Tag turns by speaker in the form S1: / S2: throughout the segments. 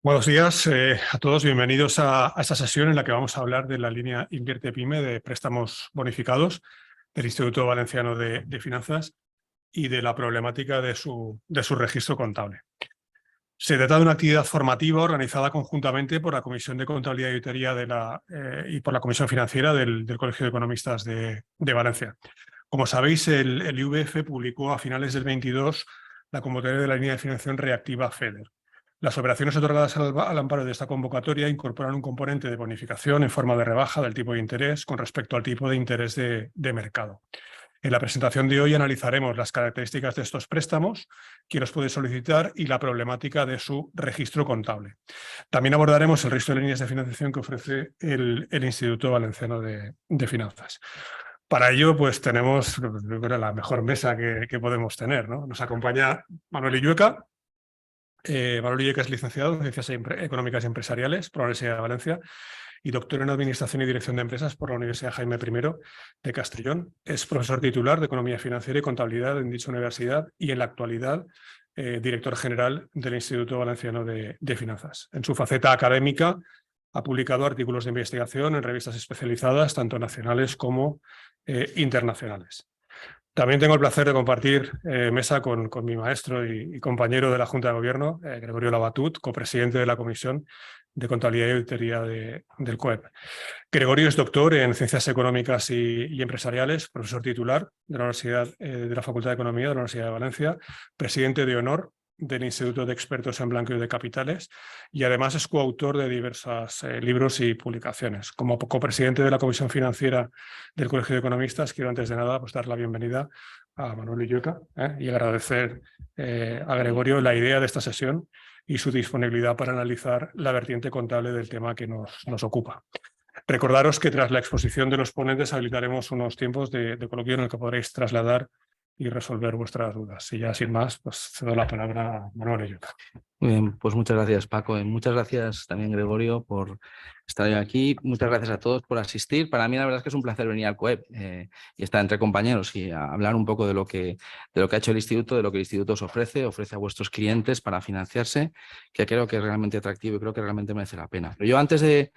S1: Buenos días a todos, bienvenidos a esta sesión en la que vamos a hablar de la línea Invierte Pyme de préstamos bonificados del Instituto Valenciano de Finanzas y de la problemática de su registro contable. Se trata de una actividad formativa organizada conjuntamente por la Comisión de Contabilidad y Auditoría y por la Comisión Financiera del Colegio de Economistas de Valencia. Como sabéis, el IVF publicó a finales del 22 la convocatoria de la línea de financiación reactiva FEDER. Las operaciones otorgadas al amparo de esta convocatoria incorporan un componente de bonificación en forma de rebaja del tipo de interés con respecto al tipo de interés de mercado. En la presentación de hoy analizaremos las características de estos préstamos, quién los puede solicitar y la problemática de su registro contable. También abordaremos el resto de líneas de financiación que ofrece el Instituto Valenciano de Finanzas. Para ello, pues tenemos, yo creo, la mejor mesa que podemos tener, ¿no? Nos acompaña Manuel Illueca. Manuel Illueca es licenciado en Ciencias Económicas y Empresariales por la Universidad de Valencia y doctor en Administración y Dirección de Empresas por la Universidad Jaime I de Castellón. Es profesor titular de Economía Financiera y Contabilidad en dicha universidad y en la actualidad director general del Instituto Valenciano de Finanzas. En su faceta académica ha publicado artículos de investigación en revistas especializadas, tanto nacionales como internacionales. También tengo el placer de compartir mesa con mi maestro y compañero de la Junta de Gobierno, Gregorio Labatut, copresidente de la Comisión de Contabilidad y Auditoría del COEP. Gregorio es doctor en Ciencias Económicas y Empresariales, profesor titular de la Facultad de Economía de la Universidad de Valencia, presidente de honor del Instituto de Expertos en Blanqueo de Capitales y además es coautor de diversos libros y publicaciones. Como copresidente de la Comisión Financiera del Colegio de Economistas, quiero antes de nada pues, dar la bienvenida a Manuel Illueca y agradecer a Gregorio la idea de esta sesión y su disponibilidad para analizar la vertiente contable del tema que nos ocupa. Recordaros que tras la exposición de los ponentes habilitaremos unos tiempos de coloquio en el que podréis trasladar y resolver vuestras dudas. Y ya sin más, pues cedo la palabra a Manuel Illueca.
S2: Muy bien, pues muchas gracias, Paco. Muchas gracias también, Gregorio, por estar aquí. Muchas gracias a todos por asistir. Para mí la verdad es que es un placer venir al COEP y estar entre compañeros y hablar un poco de lo que ha hecho el Instituto, de lo que el Instituto os ofrece a vuestros clientes para financiarse, que creo que es realmente atractivo y creo que realmente merece la pena. Pero yo antes de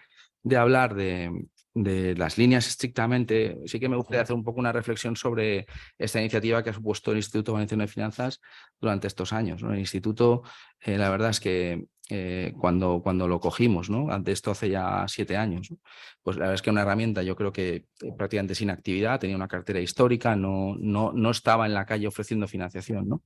S2: hablar de las líneas estrictamente, sí que me gustaría hacer un poco una reflexión sobre esta iniciativa que ha supuesto el Instituto Valenciano de Finanzas durante estos años, ¿no? El Instituto, la verdad es que cuando lo cogimos, ¿no? Ante esto hace ya 7 años, ¿no? Pues la verdad es que una herramienta, yo creo que prácticamente sin actividad, tenía una cartera histórica, no estaba en la calle ofreciendo financiación, ¿no?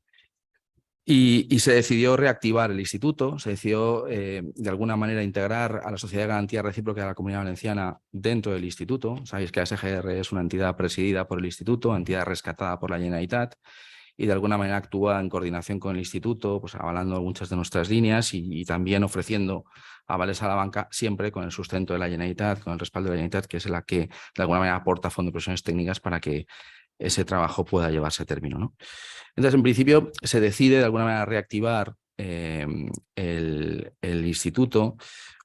S2: Y se decidió reactivar el instituto, se decidió de alguna manera integrar a la Sociedad de Garantía Recíproca de la Comunidad Valenciana dentro del instituto. Sabéis que la SGR es una entidad presidida por el instituto, entidad rescatada por la Generalitat, y de alguna manera actúa en coordinación con el instituto, pues avalando muchas de nuestras líneas y también ofreciendo avales a la banca, siempre con el sustento de la Generalitat, con el respaldo de la Generalitat, que es la que de alguna manera aporta fondos de presiones técnicas para que ese trabajo pueda llevarse a término, ¿no? Entonces, en principio, se decide de alguna manera reactivar el instituto,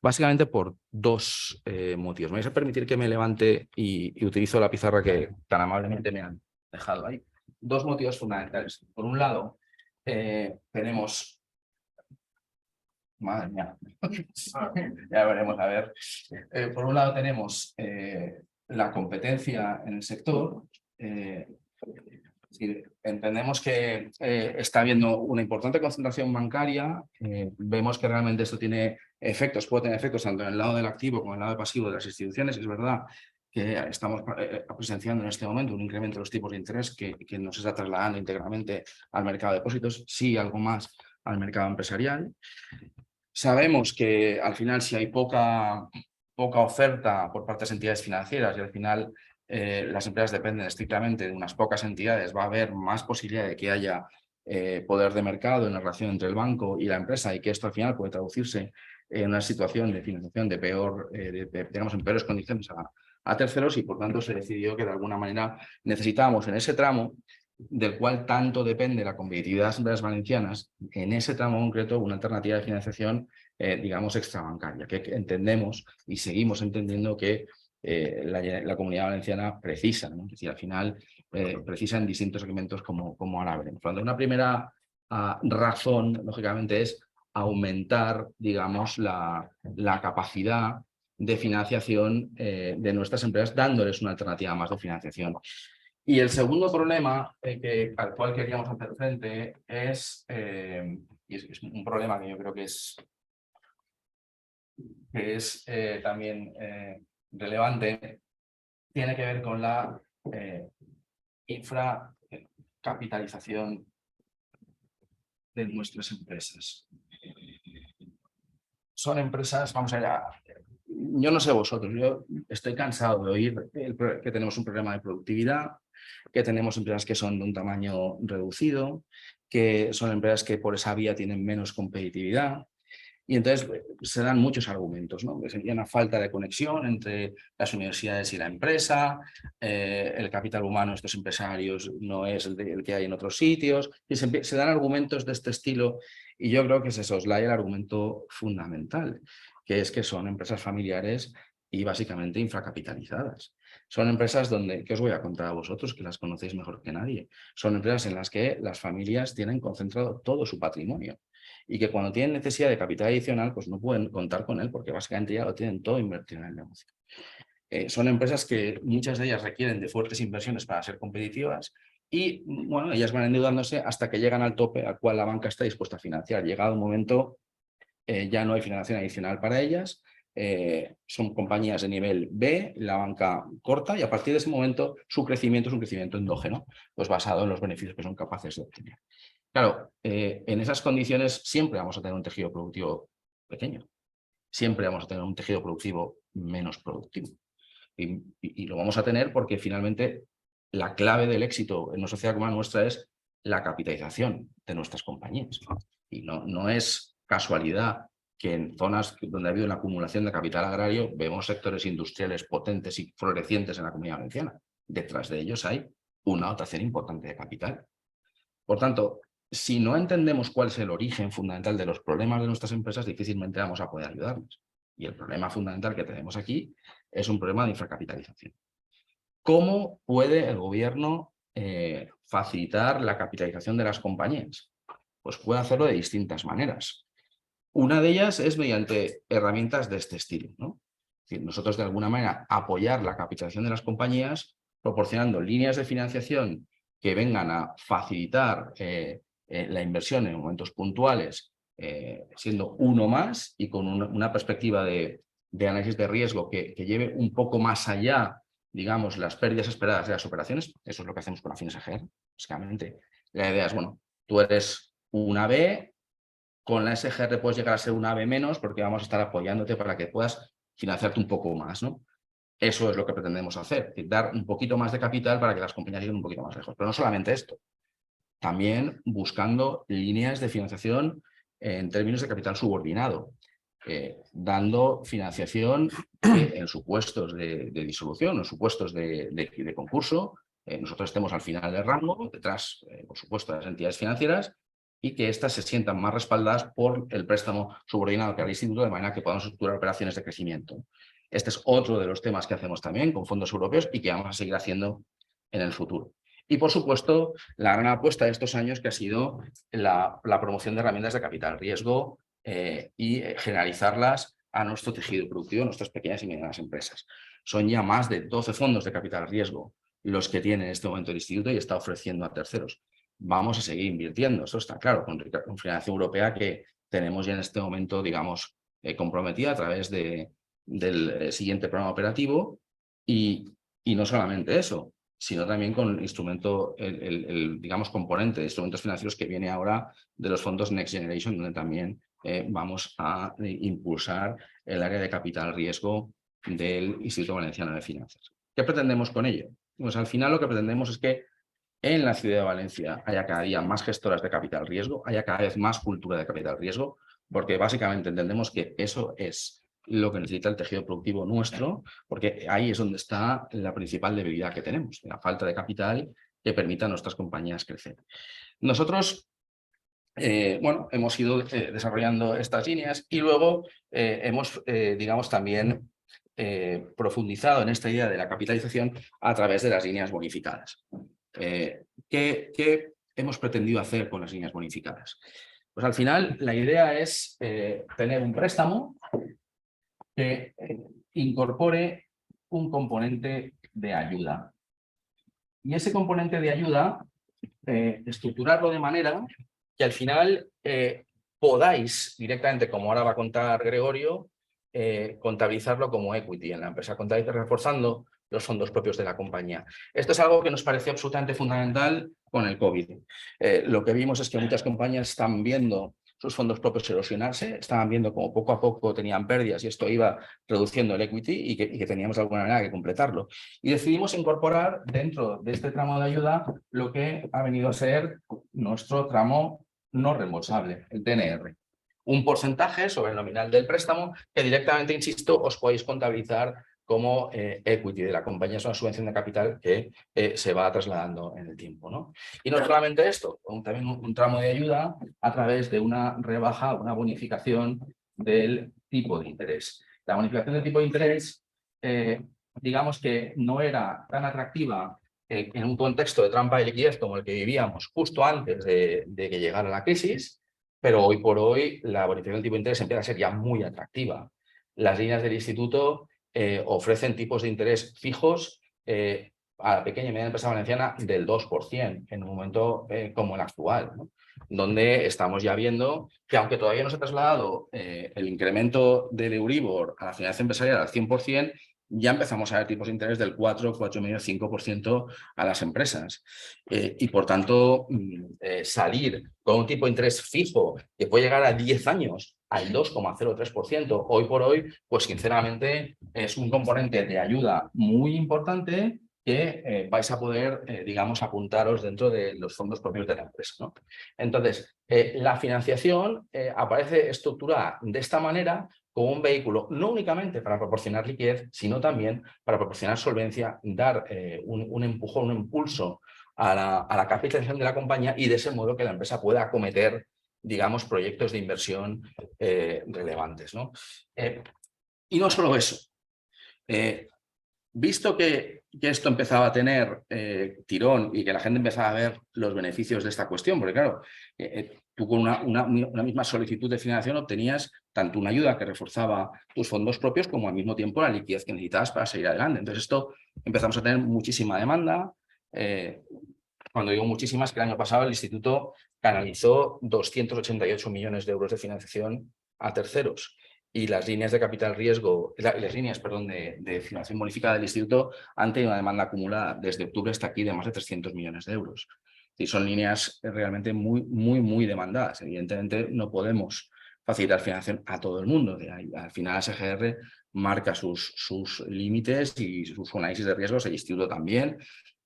S2: básicamente por 2 motivos. Me vais a permitir que me levante y utilizo la pizarra que tan amablemente me han dejado ahí. 2 motivos fundamentales. Por un lado, tenemos... Madre mía, ya veremos, a ver. Por un lado tenemos la competencia en el sector. Entendemos que está habiendo una importante concentración bancaria. Vemos que realmente esto tiene efectos, puede tener efectos tanto en el lado del activo como en el lado pasivo de las instituciones. Es verdad que estamos presenciando en este momento un incremento de los tipos de interés que nos está trasladando íntegramente al mercado de depósitos, sí algo más al mercado empresarial. Sabemos que al final si hay poca oferta por parte de las entidades financieras y al final las empresas dependen estrictamente de unas pocas entidades, va a haber más posibilidad de que haya poder de mercado en la relación entre el banco y la empresa y que esto al final puede traducirse en una situación de financiación digamos, en peores condiciones a terceros y por tanto se decidió que de alguna manera necesitábamos en ese tramo del cual tanto depende la competitividad de las empresas valencianas, en ese tramo concreto una alternativa de financiación, digamos, extrabancaria, que entendemos y seguimos entendiendo que la Comunidad Valenciana precisa, ¿no? Es decir, al final precisa en distintos segmentos como ahora veremos. Una primera razón, lógicamente, es aumentar, digamos, la capacidad de financiación de nuestras empresas, dándoles una alternativa más de financiación. Y el segundo problema al cual queríamos hacer frente es, y es un problema que yo creo que es también relevante, tiene que ver con la infracapitalización de nuestras empresas. Son empresas, vamos allá, yo no sé vosotros, yo estoy cansado de oír que tenemos un problema de productividad, que tenemos empresas que son de un tamaño reducido, que son empresas que por esa vía tienen menos competitividad. Y entonces se dan muchos argumentos, ¿no? Que sería una falta de conexión entre las universidades y la empresa, el capital humano de estos empresarios no es el que hay en otros sitios, y se dan argumentos de este estilo, y yo creo que se soslaya el argumento fundamental, que es que son empresas familiares y básicamente infracapitalizadas. Son empresas donde, ¿qué os voy a contar a vosotros, que las conocéis mejor que nadie? Son empresas en las que las familias tienen concentrado todo su patrimonio y que cuando tienen necesidad de capital adicional, pues no pueden contar con él porque básicamente ya lo tienen todo invertido en el negocio. Son empresas que muchas de ellas requieren de fuertes inversiones para ser competitivas y, bueno, ellas van endeudándose hasta que llegan al tope al cual la banca está dispuesta a financiar. Llegado un momento, ya no hay financiación adicional para ellas, son compañías de nivel B, la banca corta y a partir de ese momento su crecimiento es un crecimiento endógeno, pues basado en los beneficios que son capaces de obtener. Claro, en esas condiciones siempre vamos a tener un tejido productivo pequeño, siempre vamos a tener un tejido productivo menos productivo. Y lo vamos a tener porque finalmente la clave del éxito en una sociedad como la nuestra es la capitalización de nuestras compañías. Y no es casualidad que en zonas donde ha habido una acumulación de capital agrario vemos sectores industriales potentes y florecientes en la Comunidad Valenciana. Detrás de ellos hay una dotación importante de capital. Por tanto, si no entendemos cuál es el origen fundamental de los problemas de nuestras empresas, difícilmente vamos a poder ayudarles. Y el problema fundamental que tenemos aquí es un problema de infracapitalización. ¿Cómo puede el gobierno facilitar la capitalización de las compañías? Pues puede hacerlo de distintas maneras. Una de ellas es mediante herramientas de este estilo, ¿no? Es decir, nosotros de alguna manera apoyar la capitalización de las compañías proporcionando líneas de financiación que vengan a facilitar la inversión en momentos puntuales, siendo uno más y con una perspectiva de análisis de riesgo que lleve un poco más allá, digamos, las pérdidas esperadas de las operaciones. Eso es lo que hacemos con Afines EGR. Básicamente, la idea es, bueno, tú eres una B, con la SGR puedes llegar a ser una B menos porque vamos a estar apoyándote para que puedas financiarte un poco más, ¿no? Eso es lo que pretendemos hacer, es decir, dar un poquito más de capital para que las compañías lleguen un poquito más lejos. Pero no solamente esto, también buscando líneas de financiación en términos de capital subordinado, dando financiación en supuestos de disolución, en supuestos de concurso. Nosotros estemos al final del rango, detrás, por supuesto, de las entidades financieras, y que éstas se sientan más respaldadas por el préstamo subordinado que hará el instituto, de manera que podamos estructurar operaciones de crecimiento. Este es otro de los temas que hacemos también con fondos europeos y que vamos a seguir haciendo en el futuro. Y, por supuesto, la gran apuesta de estos años que ha sido la promoción de herramientas de capital riesgo y generalizarlas a nuestro tejido productivo, a nuestras pequeñas y medianas empresas. Son ya más de 12 fondos de capital riesgo los que tiene en este momento el instituto y está ofreciendo a terceros. Vamos a seguir invirtiendo, eso está claro, con financiación europea que tenemos ya en este momento, digamos, comprometida a través del siguiente programa operativo y no solamente eso, sino también con instrumento, digamos, componente de instrumentos financieros que viene ahora de los fondos Next Generation, donde también vamos a impulsar el área de capital riesgo del Instituto Valenciano de Finanzas. ¿Qué pretendemos con ello? Pues al final lo que pretendemos es que en la ciudad de Valencia haya cada día más gestoras de capital riesgo, haya cada vez más cultura de capital riesgo, porque básicamente entendemos que eso es lo que necesita el tejido productivo nuestro, porque ahí es donde está la principal debilidad que tenemos, la falta de capital que permita a nuestras compañías crecer. Nosotros, bueno, hemos ido desarrollando estas líneas y luego hemos, digamos, también profundizado en esta idea de la capitalización a través de las líneas bonificadas. ¿Qué hemos pretendido hacer con las líneas bonificadas? Pues al final la idea es tener un préstamo que incorpore un componente de ayuda. Y ese componente de ayuda, estructurarlo de manera que al final podáis directamente, como ahora va a contar Gregorio, contabilizarlo como equity en la empresa, reforzando los fondos propios de la compañía. Esto es algo que nos pareció absolutamente fundamental con el COVID. Lo que vimos es que muchas compañías están viendo sus fondos propios erosionarse, estaban viendo como poco a poco tenían pérdidas y esto iba reduciendo el equity y que teníamos de alguna manera que completarlo. Y decidimos incorporar dentro de este tramo de ayuda lo que ha venido a ser nuestro tramo no reembolsable, el TNR. Un porcentaje sobre el nominal del préstamo que directamente, insisto, os podéis contabilizar como equity de la compañía. Es una subvención de capital que se va trasladando en el tiempo, ¿no? Y no solamente esto, también un tramo de ayuda a través de una rebaja, una bonificación del tipo de interés. La bonificación del tipo de interés, digamos que no era tan atractiva en un contexto de trampa de liquidez como el que vivíamos justo antes de que llegara la crisis, pero hoy por hoy la bonificación del tipo de interés empieza a ser ya muy atractiva. Las líneas del instituto ofrecen tipos de interés fijos a la pequeña y mediana empresa valenciana del 2% en un momento como el actual, ¿no? Donde estamos ya viendo que aunque todavía no se ha trasladado el incremento del Euribor a la financiación empresarial al 100%, ya empezamos a ver tipos de interés del 4, 4,5, 5% a las empresas. Y por tanto, salir con un tipo de interés fijo que puede llegar a 10 años al 2,03%, hoy por hoy, pues sinceramente es un componente de ayuda muy importante que vais a poder, digamos, apuntaros dentro de los fondos propios de la empresa, ¿no? Entonces, la financiación aparece estructurada de esta manera como un vehículo no únicamente para proporcionar liquidez, sino también para proporcionar solvencia, dar un empujón, un impulso a la capitalización de la compañía y de ese modo que la empresa pueda acometer, digamos, proyectos de inversión relevantes, ¿no? Y no solo eso. Visto que esto empezaba a tener tirón y que la gente empezaba a ver los beneficios de esta cuestión, porque claro, tú con una misma solicitud de financiación obtenías tanto una ayuda que reforzaba tus fondos propios como al mismo tiempo la liquidez que necesitabas para seguir adelante. Entonces esto empezamos a tener muchísima demanda. Cuando digo muchísimas, que el año pasado el instituto canalizó 288 millones de euros de financiación a terceros. Y las líneas de capital riesgo, las líneas, perdón, de financiación bonificada del instituto han tenido una demanda acumulada desde octubre hasta aquí de más de 300 millones de euros. Y son líneas realmente muy demandadas. Evidentemente no podemos facilitar financiación a todo el mundo. Al final la SGR marca sus límites y sus análisis de riesgos, el instituto también.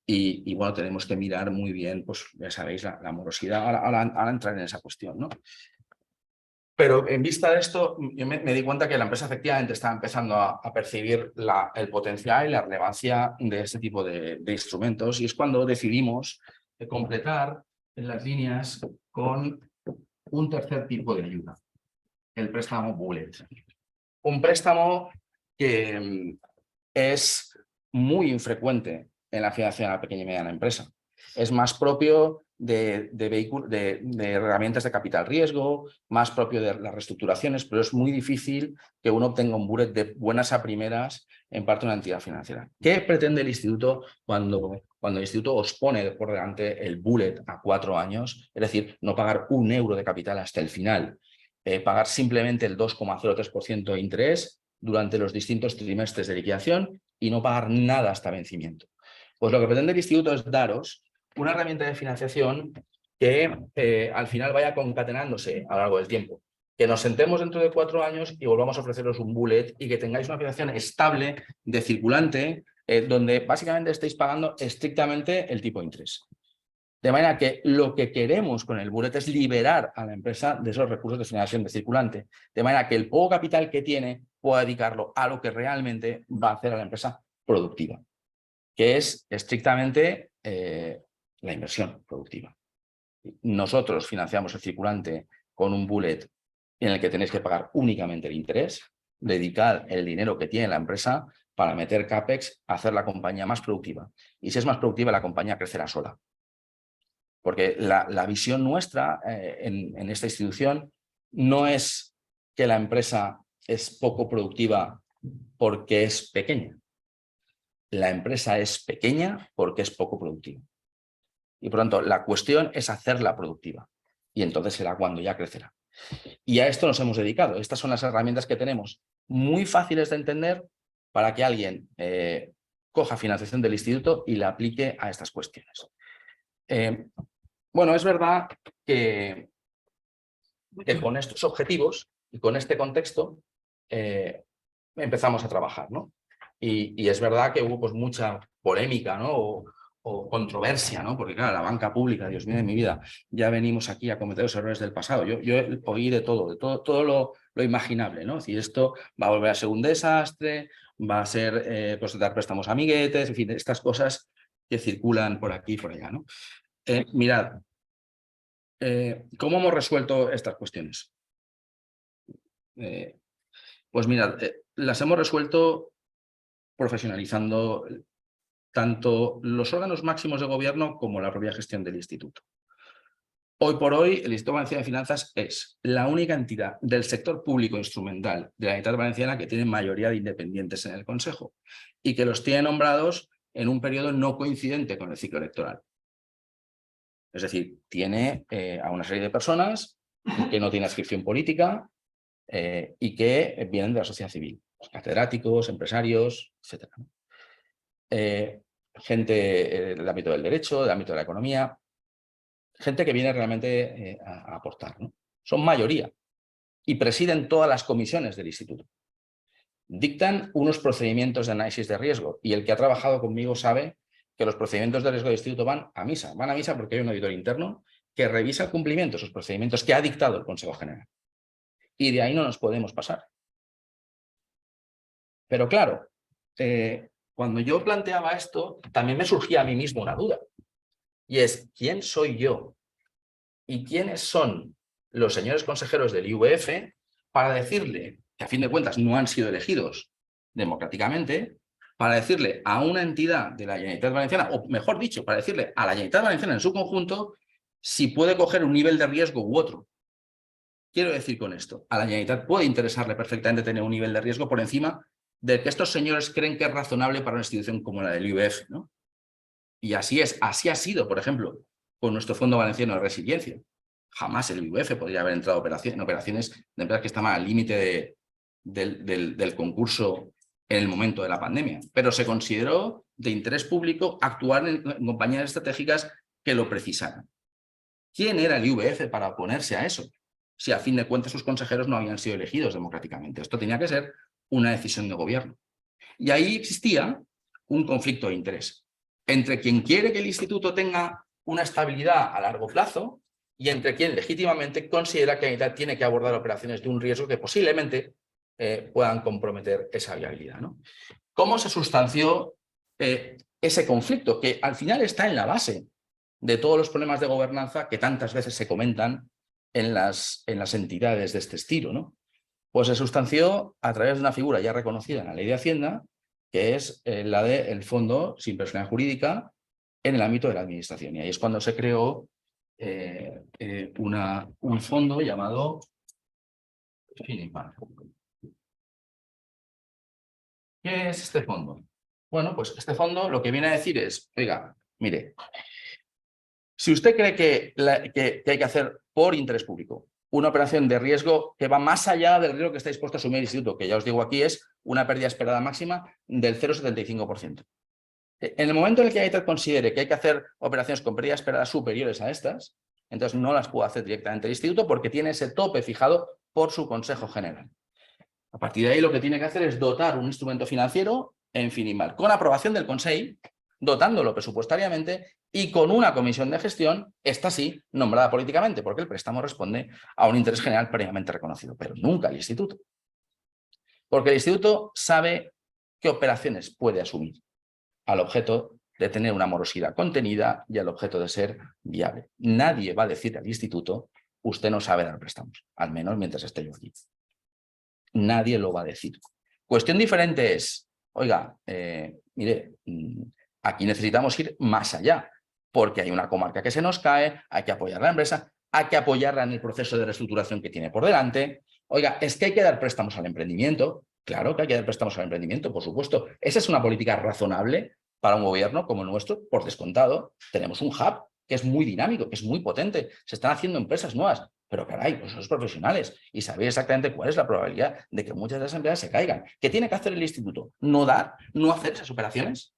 S2: Y bueno, tenemos que mirar muy bien, pues ya sabéis, la morosidad, ahora entrar en esa cuestión, ¿no? Pero en vista de esto, yo me di cuenta que la empresa efectivamente estaba empezando a percibir el potencial y la relevancia de este tipo de instrumentos, y es cuando decidimos completar las líneas con un tercer tipo de ayuda, el préstamo Bullet. Un préstamo que es muy infrecuente en la financiación a la pequeña y mediana empresa. Es más propio de herramientas de capital riesgo, más propio de las reestructuraciones, pero es muy difícil que uno obtenga un bullet de buenas a primeras en parte de una entidad financiera. ¿Qué pretende el instituto cuando el instituto os pone por delante el bullet a 4 años? Es decir, no pagar un euro de capital hasta el final, pagar simplemente el 2,03% de interés durante los distintos trimestres de liquidación y no pagar nada hasta vencimiento. Pues lo que pretende el instituto es daros una herramienta de financiación que al final vaya concatenándose a lo largo del tiempo. Que nos sentemos dentro de 4 años y volvamos a ofreceros un bullet y que tengáis una financiación estable de circulante donde básicamente estéis pagando estrictamente el tipo de interés. De manera que lo que queremos con el bullet es liberar a la empresa de esos recursos de financiación de circulante. De manera que el poco capital que tiene pueda dedicarlo a lo que realmente va a hacer a la empresa productiva, que es estrictamente la inversión productiva. Nosotros financiamos el circulante con un bullet en el que tenéis que pagar únicamente el interés, dedicar el dinero que tiene la empresa para meter CAPEX, hacer la compañía más productiva. Y si es más productiva, la compañía crecerá sola. Porque la visión nuestra en esta institución no es que la empresa es poco productiva porque es pequeña. La empresa es pequeña porque es poco productiva. Y por lo tanto, la cuestión es hacerla productiva. Y entonces será cuando ya crecerá. Y a esto nos hemos dedicado. Estas son las herramientas que tenemos, muy fáciles de entender para que alguien coja financiación del instituto y la aplique a estas cuestiones. Bueno, es verdad que con estos objetivos y con este contexto empezamos a trabajar, ¿no? Y es verdad que hubo pues mucha polémica, ¿no? O controversia, ¿no? Porque claro, la banca pública, Dios mío de mi vida, ya venimos aquí a cometer los errores del pasado. Yo oí de todo lo imaginable, ¿no? Es decir, esto va a volver a ser un desastre, va a ser pues dar préstamos a amiguetes, en fin, estas cosas que circulan por aquí y por allá, ¿no? Mirad, ¿cómo hemos resuelto estas cuestiones? Pues mirad, las hemos resuelto profesionalizando tanto los órganos máximos de gobierno como la propia gestión del instituto. Hoy por hoy, el Instituto Valenciano de Finanzas es la única entidad del sector público instrumental de la Generalitat Valenciana que tiene mayoría de independientes en el Consejo y que los tiene nombrados en un periodo no coincidente con el ciclo electoral. Es decir, tiene a una serie de personas que no tienen adscripción política y que vienen de la sociedad civil, catedráticos, empresarios, etc. Gente del ámbito del derecho, del ámbito de la economía, gente que viene realmente a aportar, ¿no? Son mayoría y presiden todas las comisiones del instituto. Dictan unos procedimientos de análisis de riesgo y el que ha trabajado conmigo sabe que los procedimientos de riesgo del instituto van a misa porque hay un auditor interno que revisa el cumplimiento de esos procedimientos que ha dictado el Consejo General. Y de ahí no nos podemos pasar. Pero claro, cuando yo planteaba esto, también me surgía a mí mismo una duda. Y es, ¿quién soy yo? ¿Y quiénes son los señores consejeros del IVF para decirle, que a fin de cuentas no han sido elegidos democráticamente, para decirle a una entidad de la Generalitat Valenciana, o mejor dicho, para decirle a la Generalitat Valenciana en su conjunto, si puede coger un nivel de riesgo u otro? Quiero decir con esto, a la Generalitat puede interesarle perfectamente tener un nivel de riesgo por encima del que estos señores creen que es razonable para una institución como la del IVF, ¿no? Y así es, así ha sido, por ejemplo, con nuestro Fondo Valenciano de Resiliencia. Jamás el IVF podría haber entrado en operaciones de empresas que estaban al límite del concurso en el momento de la pandemia, pero se consideró de interés público actuar en compañías estratégicas que lo precisaran. ¿Quién era el IVF para oponerse a eso? Si a fin de cuentas sus consejeros no habían sido elegidos democráticamente. Esto tenía que ser una decisión de gobierno. Y ahí existía un conflicto de interés entre quien quiere que el instituto tenga una estabilidad a largo plazo y entre quien legítimamente considera que la entidad tiene que abordar operaciones de un riesgo que posiblemente puedan comprometer esa viabilidad, ¿no? ¿Cómo se sustanció ese conflicto? Que al final está en la base de todos los problemas de gobernanza que tantas veces se comentan en las entidades de este estilo, ¿no? Pues se sustanció a través de una figura ya reconocida en la Ley de Hacienda, que es la del Fondo sin personalidad jurídica en el ámbito de la administración. Y ahí es cuando se creó un fondo llamado FINIMAL. ¿Qué es este fondo? Bueno, pues este fondo lo que viene a decir es, oiga, mire, si usted cree que hay que hacer por interés público una operación de riesgo que va más allá del riesgo que está dispuesto a asumir el instituto, que ya os digo aquí es una pérdida esperada máxima del 0,75%. En el momento en el que ITER considere que hay que hacer operaciones con pérdidas esperadas superiores a estas, entonces no las puede hacer directamente el instituto porque tiene ese tope fijado por su Consejo General. A partir de ahí lo que tiene que hacer es dotar un instrumento financiero en FINIMAL, con aprobación del Consejo, dotándolo presupuestariamente y con una comisión de gestión, esta sí, nombrada políticamente, porque el préstamo responde a un interés general previamente reconocido, pero nunca el instituto. Porque el instituto sabe qué operaciones puede asumir al objeto de tener una morosidad contenida y al objeto de ser viable. Nadie va a decir al instituto, usted no sabe dar préstamos, al menos mientras esté yo aquí. Nadie lo va a decir. Cuestión diferente es, oiga, mire, aquí necesitamos ir más allá. porque hay una comarca que se nos cae, hay que apoyar a la empresa, hay que apoyarla en el proceso de reestructuración que tiene por delante. Oiga, es que hay que dar préstamos al emprendimiento. Claro que hay que dar préstamos al emprendimiento, por supuesto. Esa es una política razonable para un gobierno como el nuestro, por descontado. Tenemos un hub que es muy dinámico, que es muy potente. Se están haciendo empresas nuevas, pero caray, pues sois profesionales y sabéis exactamente cuál es la probabilidad de que muchas de las empresas se caigan. ¿Qué tiene que hacer el instituto? ¿No dar, no hacer esas operaciones?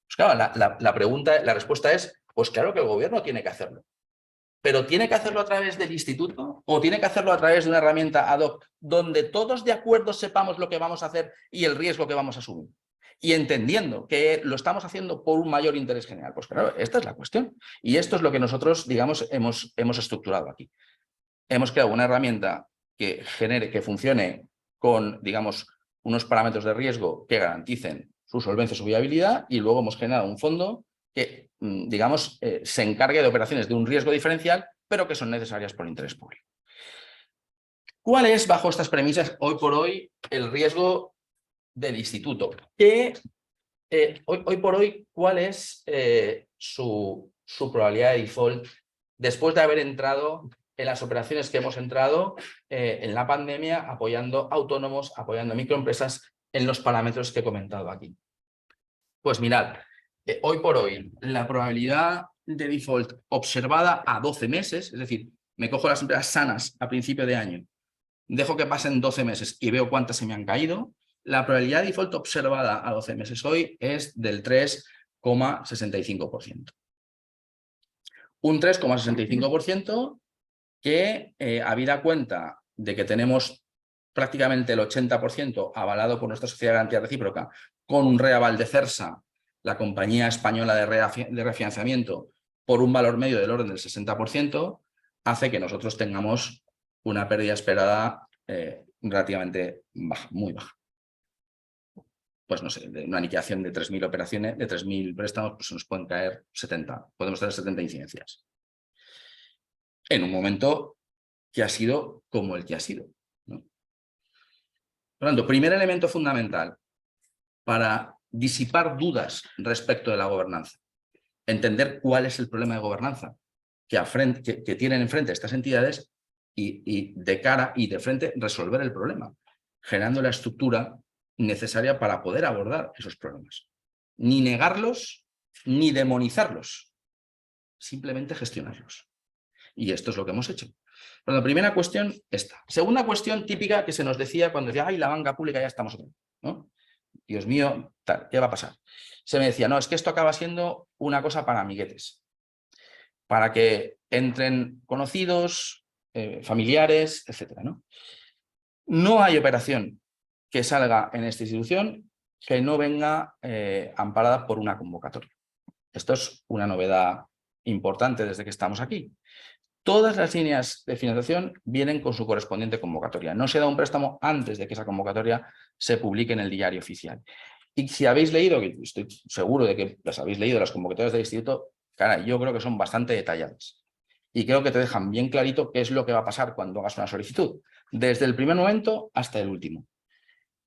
S2: Pues claro, la respuesta es, pues claro que el gobierno tiene que hacerlo. ¿Pero tiene que hacerlo a través del instituto o tiene que hacerlo a través de una herramienta ad hoc donde todos de acuerdo sepamos lo que vamos a hacer y el riesgo que vamos a asumir? Y entendiendo que lo estamos haciendo por un mayor interés general. Pues claro, esta es la cuestión. Y esto es lo que nosotros, digamos, hemos estructurado aquí. Hemos creado una herramienta que genere, que funcione con, digamos, unos parámetros de riesgo que garanticen su solvencia, su viabilidad, y luego hemos generado un fondo que, digamos, se encargue de operaciones de un riesgo diferencial, pero que son necesarias por interés público. ¿Cuál es, bajo estas premisas, hoy por hoy, el riesgo del instituto? Hoy por hoy, ¿cuál es su probabilidad de default después de haber entrado en las operaciones que hemos entrado en la pandemia, apoyando autónomos, apoyando microempresas en los parámetros que he comentado aquí? Pues mirad, hoy por hoy la probabilidad de default observada a 12 meses, es decir, me cojo las empresas sanas a principio de año, dejo que pasen 12 meses y veo cuántas se me han caído, la probabilidad de default observada a 12 meses hoy es del 3,65%. Un 3,65% que, habida cuenta de que tenemos prácticamente el 80% avalado por nuestra sociedad de garantía recíproca, con un reaval de CERSA, la compañía española de refinanciamiento, por un valor medio del orden del 60%, hace que nosotros tengamos una pérdida esperada relativamente baja, muy baja. Pues no sé, de una aniquilación de 3.000 operaciones, de 3.000 préstamos, pues nos pueden caer 70, podemos tener 70 incidencias. En un momento que ha sido como el que ha sido, ¿no? Por lo tanto, primer elemento fundamental para disipar dudas respecto de la gobernanza, entender cuál es el problema de gobernanza que tienen enfrente estas entidades y de cara y de frente resolver el problema, generando la estructura necesaria para poder abordar esos problemas. Ni negarlos, ni demonizarlos, simplemente gestionarlos. Y esto es lo que hemos hecho. Bueno, la primera cuestión, esta. Segunda cuestión típica que se nos decía cuando decía, ay, la banca pública ya estamos otra vez, ¿no? Dios mío, tal, ¿qué va a pasar? Se me decía, no, es que esto acaba siendo una cosa para amiguetes, para que entren conocidos, familiares, etcétera, ¿no? No hay operación que salga en esta institución que no venga amparada por una convocatoria. Esto es una novedad importante desde que estamos aquí. Todas las líneas de financiación vienen con su correspondiente convocatoria. No se da un préstamo antes de que esa convocatoria se publique en el diario oficial. Y si habéis leído, que estoy seguro de que las habéis leído, las convocatorias del instituto, caray, yo creo que son bastante detalladas. Y creo que te dejan bien clarito qué es lo que va a pasar cuando hagas una solicitud, desde el primer momento hasta el último.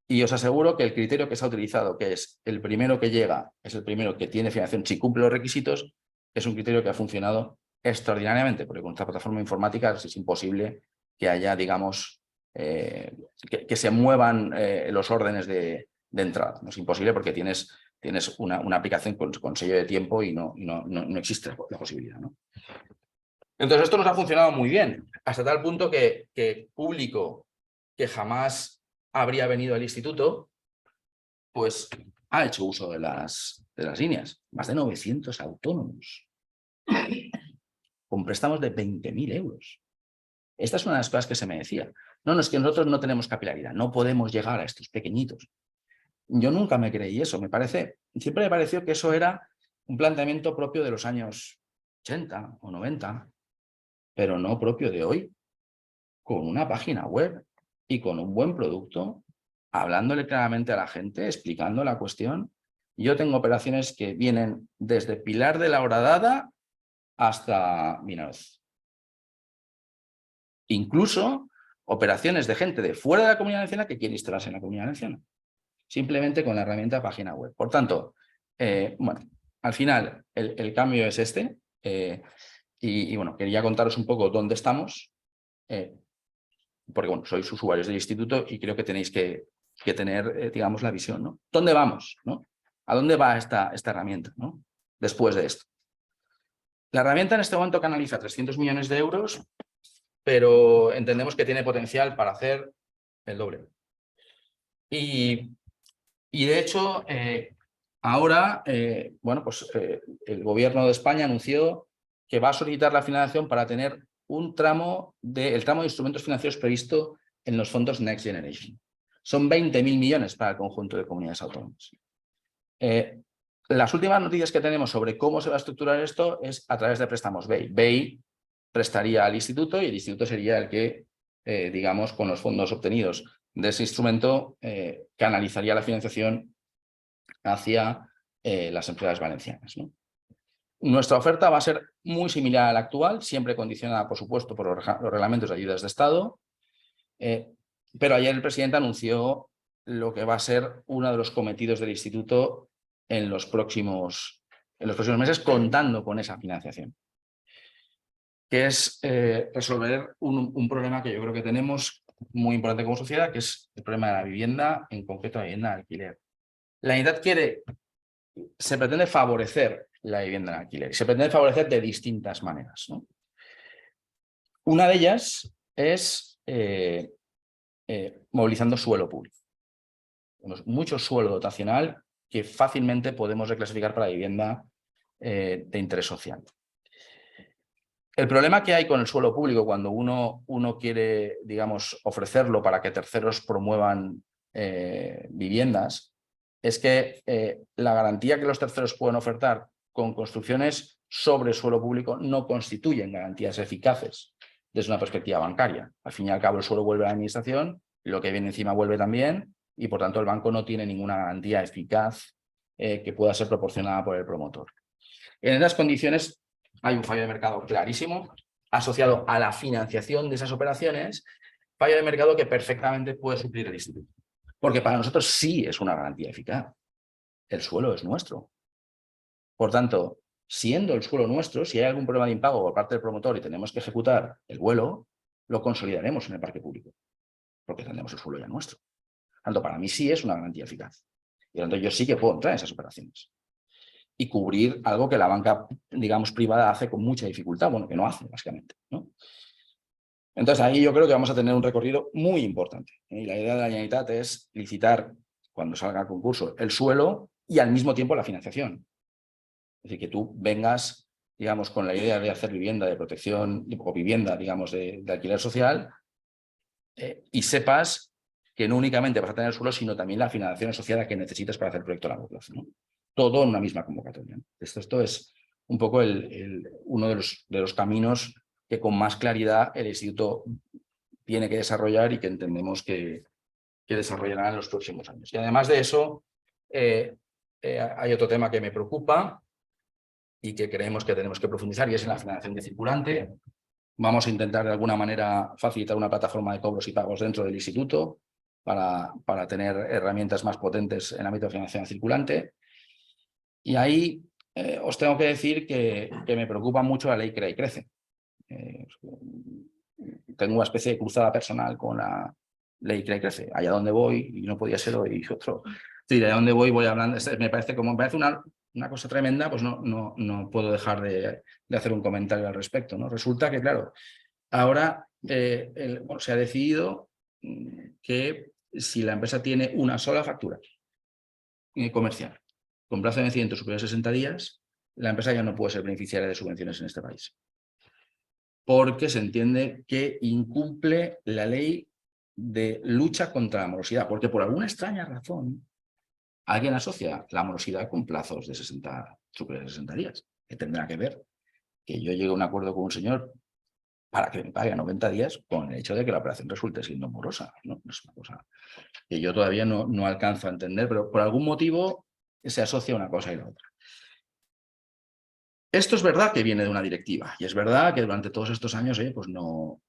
S2: Y os aseguro que el criterio que se ha utilizado, que es el primero que llega, es el primero que tiene financiación si cumple los requisitos, es un criterio que ha funcionado extraordinariamente, porque con esta plataforma informática es imposible que haya, digamos, que se muevan los órdenes de entrada. No es imposible porque tienes una aplicación con sello de tiempo y no existe la posibilidad, ¿no? Entonces esto nos ha funcionado muy bien, hasta tal punto que público que jamás habría venido al instituto, pues ha hecho uso de las líneas. Más de 900 autónomos con préstamos de 20.000 euros. Esta es una de las cosas que se me decía. No, es que nosotros no tenemos capilaridad, no podemos llegar a estos pequeñitos. Yo nunca me creí eso. Siempre me pareció que eso era un planteamiento propio de los años 80 o 90, pero no propio de hoy, con una página web y con un buen producto, hablándole claramente a la gente, explicando la cuestión. Yo tengo operaciones que vienen desde Pilar de la Horadada hasta Vinaroz. Incluso operaciones de gente de fuera de la Comunidad Valenciana que quiere instalarse en la Comunidad Valenciana, simplemente con la herramienta página web. Por tanto, bueno, al final, el cambio es este. Y bueno, quería contaros un poco dónde estamos, porque bueno, sois usuarios del instituto y creo que tenéis que tener, digamos, la visión, ¿no? ¿Dónde vamos, no? ¿A dónde va esta herramienta, ¿no? Después de esto. La herramienta en este momento canaliza 300 millones de euros, pero entendemos que tiene potencial para hacer el doble. Y de hecho, ahora, bueno, pues el gobierno de España anunció que va a solicitar la financiación para tener el tramo de instrumentos financieros previsto en los fondos Next Generation. Son 20.000 millones para el conjunto de comunidades autónomas. Las últimas noticias que tenemos sobre cómo se va a estructurar esto es a través de préstamos BEI. BEI prestaría al instituto y el instituto sería el que, digamos, con los fondos obtenidos de ese instrumento, canalizaría la financiación hacia las entidades valencianas, ¿no? Nuestra oferta va a ser muy similar a la actual, siempre condicionada, por supuesto, por los reglamentos de ayudas de Estado, pero ayer el presidente anunció lo que va a ser uno de los cometidos del instituto en los próximos meses, contando con esa financiación, que es resolver un problema que yo creo que tenemos muy importante como sociedad, que es el problema de la vivienda, en concreto la vivienda de alquiler. La Generalitat se pretende favorecer la vivienda en alquiler y se pretende favorecer de distintas maneras, ¿no? Una de ellas es movilizando suelo público. Tenemos mucho suelo dotacional que fácilmente podemos reclasificar para vivienda de interés social. El problema que hay con el suelo público cuando uno quiere, digamos, ofrecerlo para que terceros promuevan viviendas, es que la garantía que los terceros pueden ofertar con construcciones sobre suelo público no constituyen garantías eficaces desde una perspectiva bancaria. Al fin y al cabo, el suelo vuelve a la administración, lo que viene encima vuelve también, y por tanto el banco no tiene ninguna garantía eficaz que pueda ser proporcionada por el promotor. En esas condiciones hay un fallo de mercado clarísimo asociado a la financiación de esas operaciones, fallo de mercado que perfectamente puede suplir el instituto. Porque para nosotros sí es una garantía eficaz. El suelo es nuestro. Por tanto, siendo el suelo nuestro, si hay algún problema de impago por parte del promotor y tenemos que ejecutar el vuelo, lo consolidaremos en el parque público, porque tendremos el suelo ya nuestro. Por tanto, para mí sí es una garantía eficaz. Y por tanto, yo sí que puedo entrar en esas operaciones y cubrir algo que la banca, digamos, privada hace con mucha dificultad, bueno, que no hace, básicamente, ¿no? Entonces, ahí yo creo que vamos a tener un recorrido muy importante. Y la idea de la Generalitat es licitar, cuando salga el concurso, el suelo y al mismo tiempo la financiación. Es decir, que tú vengas, digamos, con la idea de hacer vivienda de protección o vivienda, digamos, de alquiler social y sepas que no únicamente vas a tener el suelo, sino también la financiación asociada que necesitas para hacer el proyecto a largo plazo, ¿no? Todo en una misma convocatoria, ¿no? Esto es un poco uno de los caminos que con más claridad el instituto tiene que desarrollar y que entendemos que desarrollará en los próximos años. Y además de eso, hay otro tema que me preocupa y que creemos que tenemos que profundizar, y es en la financiación de circulante. Vamos a intentar de alguna manera facilitar una plataforma de cobros y pagos dentro del instituto para tener herramientas más potentes en el ámbito de financiación circulante. Y ahí os tengo que decir que me preocupa mucho la ley Crea y Crece. Tengo una especie de cruzada personal con la ley Crea y Crece. Allá donde voy, y no podía ser hoy otro. Sí, allá donde voy hablando. Me parece una cosa tremenda, pues no puedo dejar de hacer un comentario al respecto, ¿no? Resulta que, claro, ahora se ha decidido que si la empresa tiene una sola factura comercial con plazo de vencimiento superior a 60 días, la empresa ya no puede ser beneficiaria de subvenciones en este país. Porque se entiende que incumple la ley de lucha contra la morosidad, porque por alguna extraña razón alguien asocia la morosidad con plazos de superiores a 60 días, que tendrá que ver que yo llegue a un acuerdo con un señor para que me pague a 90 días con el hecho de que la operación resulte siendo morosa, ¿no? Es una cosa que yo todavía no alcanzo a entender, pero por algún motivo se asocia una cosa y la otra. Esto es verdad que viene de una directiva y es verdad que durante todos estos años pues no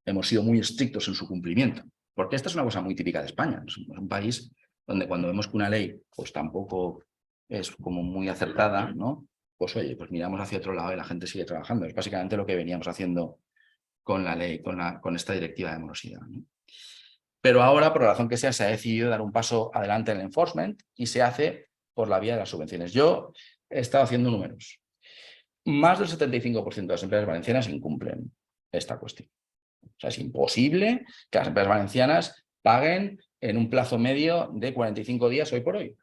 S2: hemos sido muy estrictos en su cumplimiento, porque esta es una cosa muy típica de España. Es un país donde cuando vemos que una ley pues tampoco es como muy acertada, ¿no? Pues oye, pues miramos hacia otro lado y la gente sigue trabajando. Es básicamente lo que veníamos haciendo con la ley, con esta directiva de morosidad, ¿no? Pero ahora, por la razón que sea, se ha decidido dar un paso adelante en el enforcement y se hace por la vía de las subvenciones. Yo he estado haciendo números. Más del 75% de las empresas valencianas incumplen esta cuestión. O sea, es imposible que las empresas valencianas paguen en un plazo medio de 45 días hoy por hoy.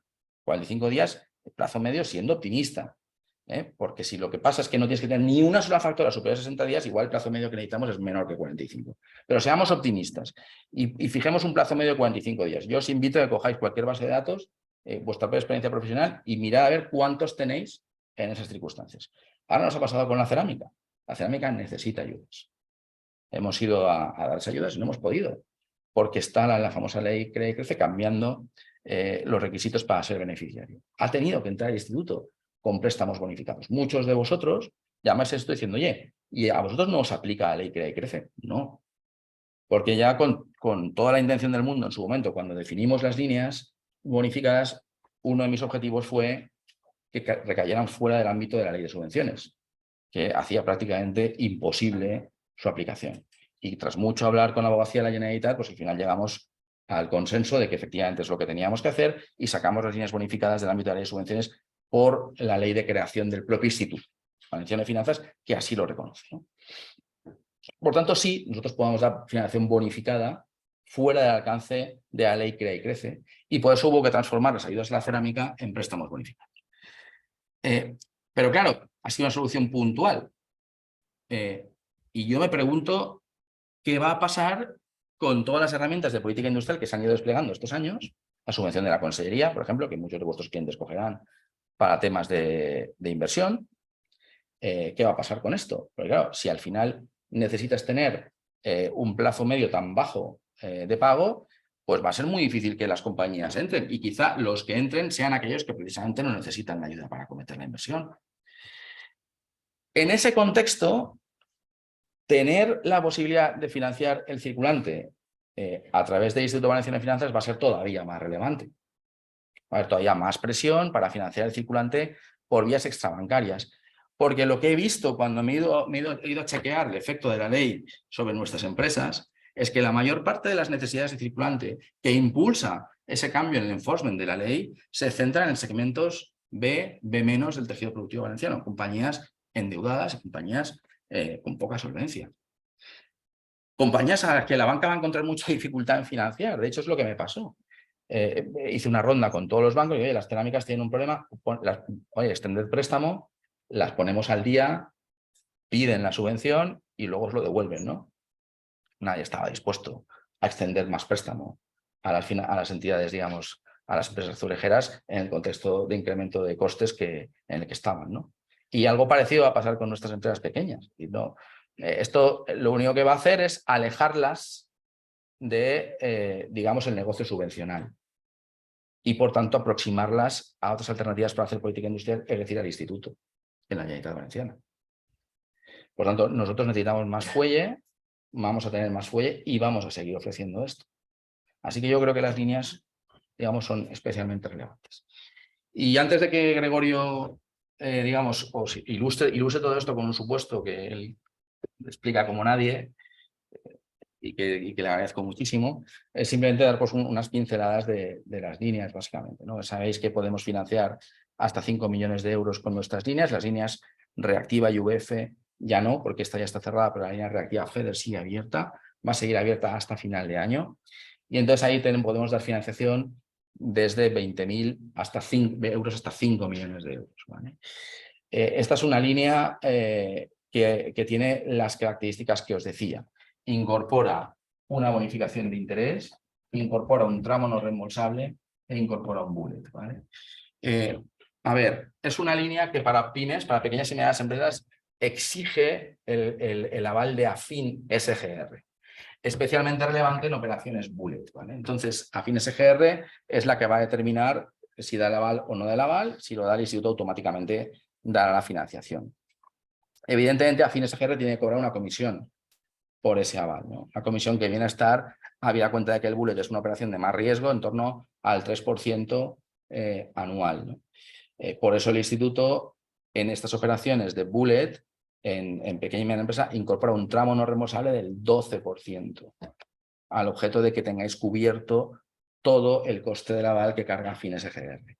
S2: 45 días, plazo medio siendo optimista. Porque si lo que pasa es que no tienes que tener ni una sola factura superior a 60 días, igual el plazo medio que necesitamos es menor que 45. Pero seamos optimistas y fijemos un plazo medio de 45 días. Yo os invito a que cojáis cualquier base de datos, vuestra propia experiencia profesional y mirad a ver cuántos tenéis en esas circunstancias. Ahora nos ha pasado con la cerámica. La cerámica necesita ayudas. Hemos ido a dar esas ayudas y no hemos podido, porque está la famosa ley Crea y Crece cambiando los requisitos para ser beneficiario. Ha tenido que entrar el instituto con préstamos bonificados. Muchos de vosotros llamáis esto diciendo, oye, ¿y a vosotros no os aplica la ley Crea y Crece? No, porque ya con toda la intención del mundo en su momento, cuando definimos las líneas bonificadas, uno de mis objetivos fue que recayeran fuera del ámbito de la ley de subvenciones, que hacía prácticamente imposible su aplicación. Y tras mucho hablar con la abogacía de la Generalitat, pues al final llegamos al consenso de que efectivamente es lo que teníamos que hacer y sacamos las líneas bonificadas del ámbito de la ley de subvenciones por la ley de creación del propio Instituto Valenciano de Finanzas, que así lo reconoce, ¿no? Por tanto, sí, nosotros podemos dar financiación bonificada fuera del alcance de la ley Crea y Crece, y por eso hubo que transformar las ayudas a la cerámica en préstamos bonificados. Pero claro, ha sido una solución puntual. Y yo me pregunto qué va a pasar con todas las herramientas de política industrial que se han ido desplegando estos años, la subvención de la consellería, por ejemplo, que muchos de vuestros clientes cogerán para temas de inversión. ¿Qué va a pasar con esto? Porque claro, si al final necesitas tener un plazo medio tan bajo de pago, pues va a ser muy difícil que las compañías entren y quizá los que entren sean aquellos que precisamente no necesitan la ayuda para acometer la inversión. En ese contexto, tener la posibilidad de financiar el circulante a través del Instituto Valenciano de Finanzas va a ser todavía más relevante. Va a haber todavía más presión para financiar el circulante por vías extrabancarias. Porque lo que he visto cuando he ido a chequear el efecto de la ley sobre nuestras empresas es que la mayor parte de las necesidades de circulante que impulsa ese cambio en el enforcement de la ley se centran en segmentos B, B- del tejido productivo valenciano, compañías endeudadas y compañías con poca solvencia. Compañías a las que la banca va a encontrar mucha dificultad en financiar. De hecho, es lo que me pasó. Hice una ronda con todos los bancos y, oye, las cerámicas tienen un problema, oye, extended préstamo, las ponemos al día, piden la subvención y luego os lo devuelven, ¿no? Nadie estaba dispuesto a extender más préstamo a las entidades, digamos, a las empresas azulejeras en el contexto de incremento de costes en el que estaban, ¿no? Y algo parecido va a pasar con nuestras empresas pequeñas. Y no, esto lo único que va a hacer es alejarlas de, digamos, el negocio subvencional y, por tanto, aproximarlas a otras alternativas para hacer política industrial, es decir, al instituto en la Generalitat Valenciana. Por tanto, nosotros necesitamos más fuelle, vamos a tener más fuelle y vamos a seguir ofreciendo esto. Así que yo creo que las líneas, digamos, son especialmente relevantes. Y antes de que Gregorio, digamos, os ilustre todo esto con un supuesto que él explica como nadie, y que le agradezco muchísimo, es simplemente dar pues, unas pinceladas de las líneas, básicamente, ¿no? Sabéis que podemos financiar hasta 5 millones de euros con nuestras líneas. Las líneas reactiva y UF ya no, porque esta ya está cerrada, pero la línea reactiva FEDER sigue abierta, va a seguir abierta hasta final de año. Y entonces ahí podemos dar financiación desde 20.000 euros hasta 5 millones de euros. ¿Vale? Esta es una línea que tiene las características que os decía. Incorpora una bonificación de interés, incorpora un tramo no reembolsable e incorpora un bullet. ¿Vale? A ver, es una línea que para pymes, para pequeñas y medianas empresas, exige el aval de AFIN SGR. Especialmente relevante en operaciones bullet. ¿Vale? Entonces, AFIN SGR es la que va a determinar si da el aval o no da el aval. Si lo da el instituto, automáticamente dará la financiación. Evidentemente, AFIN SGR tiene que cobrar una comisión por ese aval, ¿no? La comisión que viene a estar, habida cuenta de que el bullet es una operación de más riesgo, en torno al 3% anual, ¿no? Por eso el instituto en estas operaciones de bullet en pequeña y mediana empresa incorpora un tramo no reembolsable del 12% al objeto de que tengáis cubierto todo el coste del aval que carga Fines EGR.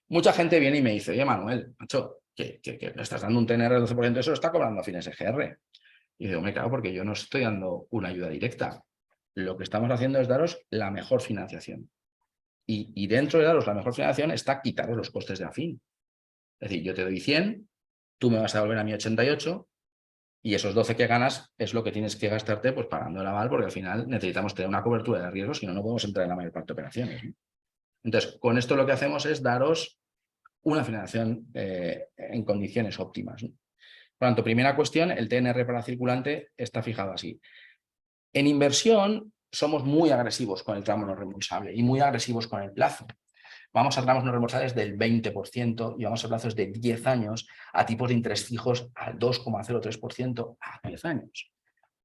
S2: Mucha gente viene y me dice, oye Manuel, macho, que me estás dando un TNR del 12%, eso lo está cobrando Fines EGR. Y digo, hombre, claro, porque yo no estoy dando una ayuda directa. Lo que estamos haciendo es daros la mejor financiación. Y dentro de daros la mejor financiación está quitaros los costes de AFIN. Es decir, yo te doy 100, tú me vas a devolver a mí 88 y esos 12 que ganas es lo que tienes que gastarte pues pagando el aval, porque al final necesitamos tener una cobertura de riesgos, si no, no podemos entrar en la mayor parte de operaciones, ¿no? Entonces, con esto lo que hacemos es daros una financiación en condiciones óptimas, ¿no? Por lo tanto, primera cuestión, el TNR para circulante está fijado así. En inversión somos muy agresivos con el tramo no reembolsable y muy agresivos con el plazo. Vamos a tramos no reembolsables del 20% y vamos a plazos de 10 años a tipos de interés fijos al 2,03% a 10 años.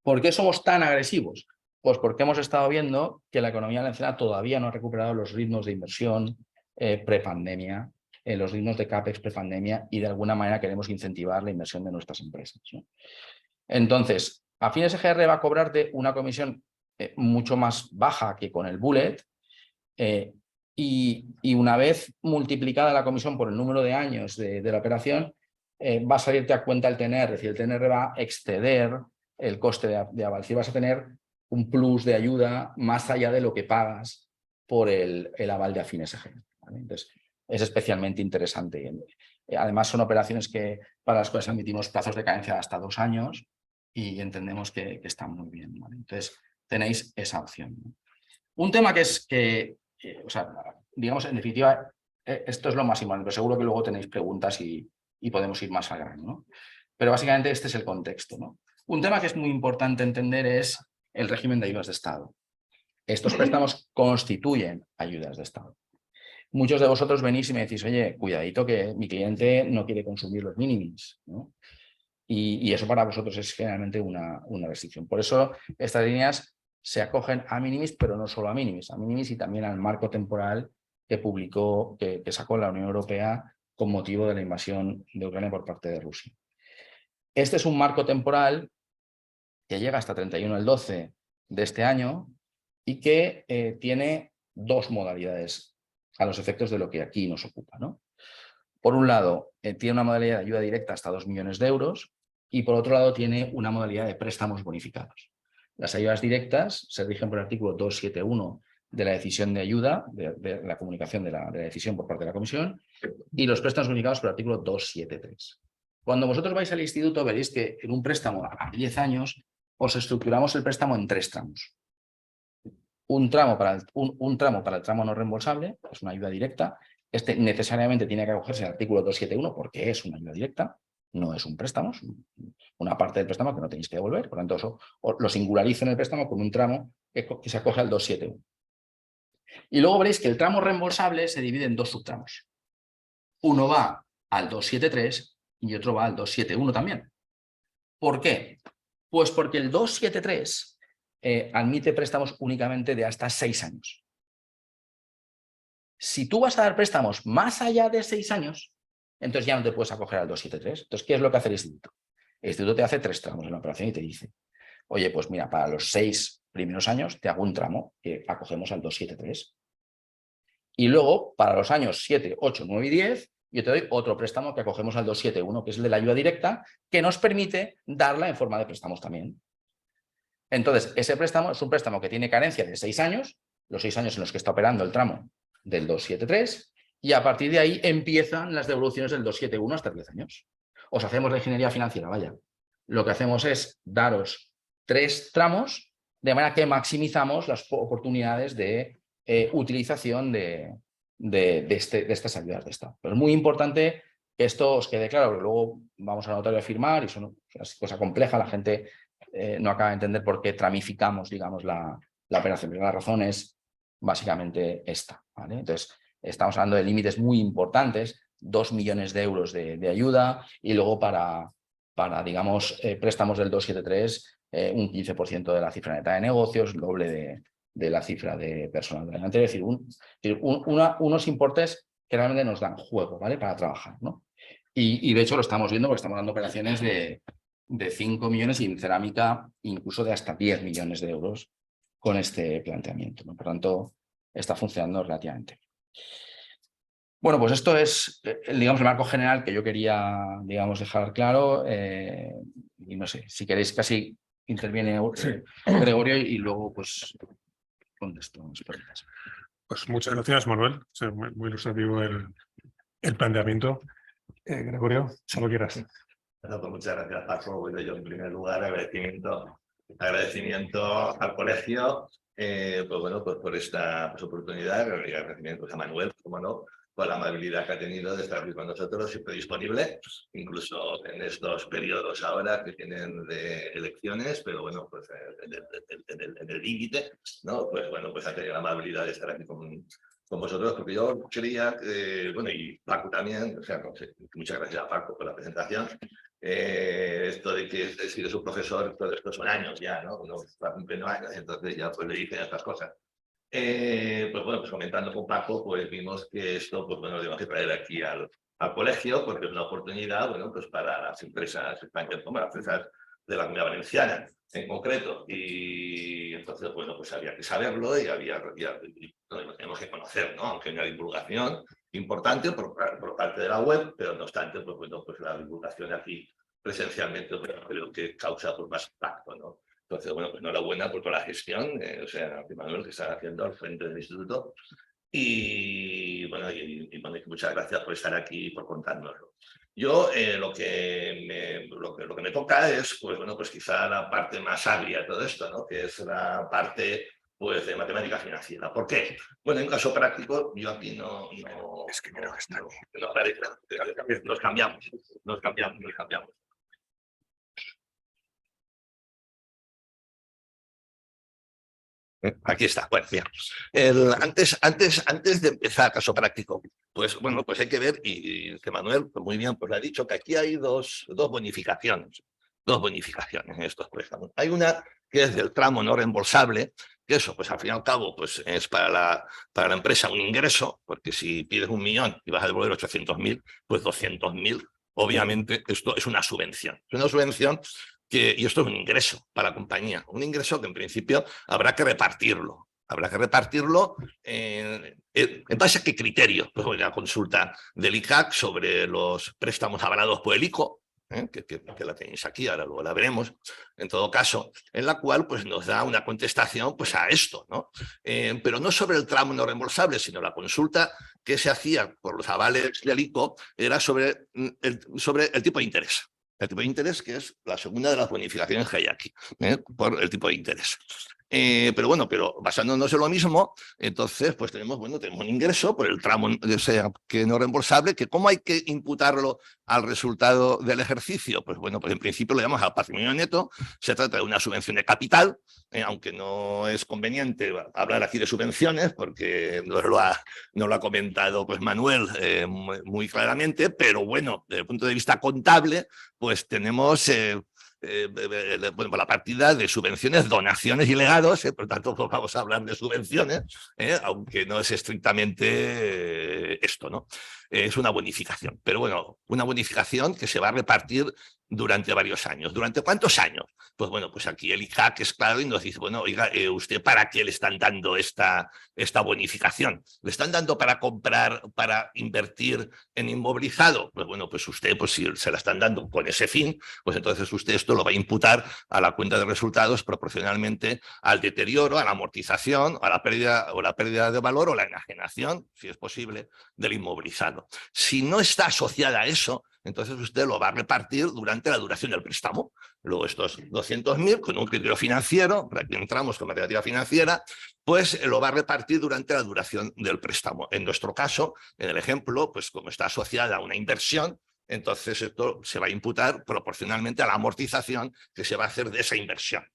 S2: ¿Por qué somos tan agresivos? Pues porque hemos estado viendo que la economía valenciana todavía no ha recuperado los ritmos de inversión prepandemia, los ritmos de CAPEX prepandemia, y de alguna manera queremos incentivar la inversión de nuestras empresas, ¿no? Entonces, a Fines EGR va a cobrarte una comisión mucho más baja que con el bullet, y una vez multiplicada la comisión por el número de años de la operación, va a salirte a cuenta el TNR, es decir, el TNR va a exceder el coste de aval. Es decir, vas a tener un plus de ayuda más allá de lo que pagas por el aval de Fines EGR, ¿vale? Entonces, es especialmente interesante. Además, son operaciones para las cuales emitimos plazos de cadencia de hasta 2 años y entendemos que están muy bien, ¿vale? Entonces, tenéis esa opción, ¿no? Un tema o sea, digamos, en definitiva, esto es lo más importante, pero seguro que luego tenéis preguntas y podemos ir más al grano, ¿no? Pero básicamente este es el contexto, ¿no? Un tema que es muy importante entender es el régimen de ayudas de Estado. Estos préstamos constituyen ayudas de Estado. Muchos de vosotros venís y me decís, oye, cuidadito que mi cliente no quiere consumir los minimis, ¿no? Y eso para vosotros es generalmente una restricción. Por eso estas líneas se acogen a minimis, pero no solo a minimis y también al marco temporal que sacó la Unión Europea con motivo de la invasión de Ucrania por parte de Rusia. Este es un marco temporal que llega hasta 31 del 12 de este año y que tiene 2 modalidades a los efectos de lo que aquí nos ocupa, ¿no? Por un lado, tiene una modalidad de ayuda directa hasta 2 millones de euros y por otro lado tiene una modalidad de préstamos bonificados. Las ayudas directas se rigen por el artículo 271 de la decisión de ayuda, de la comunicación de la decisión por parte de la Comisión, y los préstamos bonificados por el artículo 273. Cuando vosotros vais al instituto veréis que en un préstamo a 10 años os estructuramos el préstamo en 3 tramos. Un tramo para el tramo no reembolsable, es una ayuda directa. Este necesariamente tiene que acogerse al artículo 271 porque es una ayuda directa, no es un préstamo, es una parte del préstamo que no tenéis que devolver. Por lo tanto, eso lo singularizo en el préstamo con un tramo que se acoge al 271. Y luego veréis que el tramo reembolsable se divide en 2 subtramos. Uno va al 273 y otro va al 271 también. ¿Por qué? Pues porque el 273 admite préstamos únicamente de hasta 6 años. Si tú vas a dar préstamos más allá de 6 años, entonces ya no te puedes acoger al 273. Entonces, ¿qué es lo que hace el instituto? El instituto te hace 3 tramos en la operación y te dice, oye, pues mira, para los 6 primeros años te hago un tramo que acogemos al 273. Y luego, para los años 7, 8, 9 y 10, yo te doy otro préstamo que acogemos al 271, que es el de la ayuda directa, que nos permite darla en forma de préstamos también. Entonces, ese préstamo es un préstamo que tiene carencia de 6 años, los 6 años en los que está operando el tramo del 273, y a partir de ahí empiezan las devoluciones del 271 hasta 10 años. Os hacemos la ingeniería financiera, vaya. Lo que hacemos es daros 3 tramos, de manera que maximizamos las oportunidades de utilización de estas ayudas de Estado. Pero es muy importante que esto os quede claro, porque luego vamos a notario a firmar y es una cosa compleja, la gente no acaba de entender por qué tramificamos, digamos, la operación. Pero la razón es básicamente esta, ¿vale? Entonces, estamos hablando de límites muy importantes, 2 millones de euros de ayuda y luego para digamos, préstamos del 273, un 15% de la cifra neta de negocios, el doble de la cifra de personal delante. Es decir, unos importes que realmente nos dan juego, ¿vale? Para trabajar, ¿no? Y de hecho lo estamos viendo porque estamos dando operaciones de 5 millones y en cerámica incluso de hasta 10 millones de euros con este planteamiento, ¿no? Por tanto, está funcionando relativamente. Bueno, pues esto es, digamos, el marco general que yo quería, digamos, dejar claro. Y no sé, si queréis casi interviene Gregorio y luego pues contesto unas preguntas.
S1: Pues muchas gracias, Manuel. Es muy ilustrativo el planteamiento. Gregorio, si lo quieras.
S3: Bueno, pues muchas gracias, Paco. Bueno, yo en primer lugar agradecimiento al colegio, pues bueno, pues por esta oportunidad, y agradecimientos a Manuel, como no, por la amabilidad que ha tenido de estar aquí con nosotros, siempre disponible, incluso en estos periodos ahora que tienen de elecciones, pero bueno, pues en el límite, ¿no? Pues bueno, pues ha tenido la amabilidad de estar aquí con vosotros, porque yo quería, bueno, y Paco también, o sea, muchas gracias a Paco por la presentación. Esto de que he sido su profesor, todo esto son años ya, ¿no? Uno está cumpliendo años, entonces ya pues le dicen estas cosas. Pues bueno, pues comentando con Paco, pues vimos que esto, pues bueno, lo tenemos que traer aquí al colegio, porque es una oportunidad, bueno, pues para las empresas españolas, como las empresas de la Comunidad Valenciana en concreto, y entonces, bueno, pues había que saberlo y lo tenemos que conocer, ¿no? Aunque hay una divulgación importante por parte de la web, pero no obstante, pues bueno, pues la divulgación aquí presencialmente, pues, creo que causa pues, más impacto, ¿no? Entonces, bueno, pues enhorabuena por toda la gestión, o sea, Manuel, que está haciendo al frente del instituto. Y bueno, muchas gracias por estar aquí y por contárnoslo. Yo lo que me toca es, pues bueno, pues quizá la parte más agria de todo esto, ¿no? Que es la parte pues de matemática financiera. ¿Por qué? Bueno, en un caso práctico, yo aquí es que creo que está aquí. Nos cambiamos. Aquí está. Bueno, bien. Antes de empezar caso práctico, pues bueno, pues hay que ver, y que Manuel pues muy bien pues le ha dicho que aquí hay dos bonificaciones en estos préstamos. Hay una que es del tramo no reembolsable, que eso, pues al fin y al cabo, pues es para la empresa un ingreso, porque si pides 1 millón y vas a devolver 800.000, pues 200.000, obviamente esto es una subvención. Es una subvención y esto es un ingreso para la compañía, un ingreso que en principio habrá que repartirlo. ¿En base a qué criterio? Pues la consulta del ICAC sobre los préstamos avalados por el ICO, que la tenéis aquí, ahora luego la veremos, en todo caso, en la cual pues, nos da una contestación pues, a esto, ¿no? Pero no sobre el tramo no reembolsable, sino la consulta que se hacía por los avales del ICO era sobre el tipo de interés. El tipo de interés, que es la segunda de las bonificaciones que hay aquí, por el tipo de interés. Pero bueno, basándonos en lo mismo, entonces pues tenemos un ingreso por el tramo que no reembolsable, que ¿cómo hay que imputarlo al resultado del ejercicio? Pues bueno, pues en principio lo llamamos al patrimonio neto, se trata de una subvención de capital, aunque no es conveniente hablar aquí de subvenciones, porque nos lo ha comentado pues Manuel muy claramente, pero bueno, desde el punto de vista contable, pues tenemos la partida de subvenciones, donaciones y legados, por tanto vamos a hablar de subvenciones, aunque no es estrictamente esto, ¿no? Es una bonificación, pero bueno, una bonificación que se va a repartir durante varios años. ¿Durante cuántos años? Pues bueno, pues aquí el ICAC es claro y nos dice, bueno, oiga, ¿usted para qué le están dando esta bonificación? ¿Le están dando para comprar, para invertir en inmovilizado? Pues bueno, pues usted, pues si se la están dando con ese fin, pues entonces usted esto lo va a imputar a la cuenta de resultados proporcionalmente al deterioro, a la amortización, a la pérdida de valor o la enajenación, si es posible, del inmovilizado. Si no está asociada a eso, entonces usted lo va a repartir durante la duración del préstamo. Luego estos 200.000, con un criterio financiero, para que entramos con matemática financiera, pues lo va a repartir durante la duración del préstamo. En nuestro caso, en el ejemplo, pues como está asociada a una inversión, entonces esto se va a imputar proporcionalmente a la amortización que se va a hacer de esa inversión.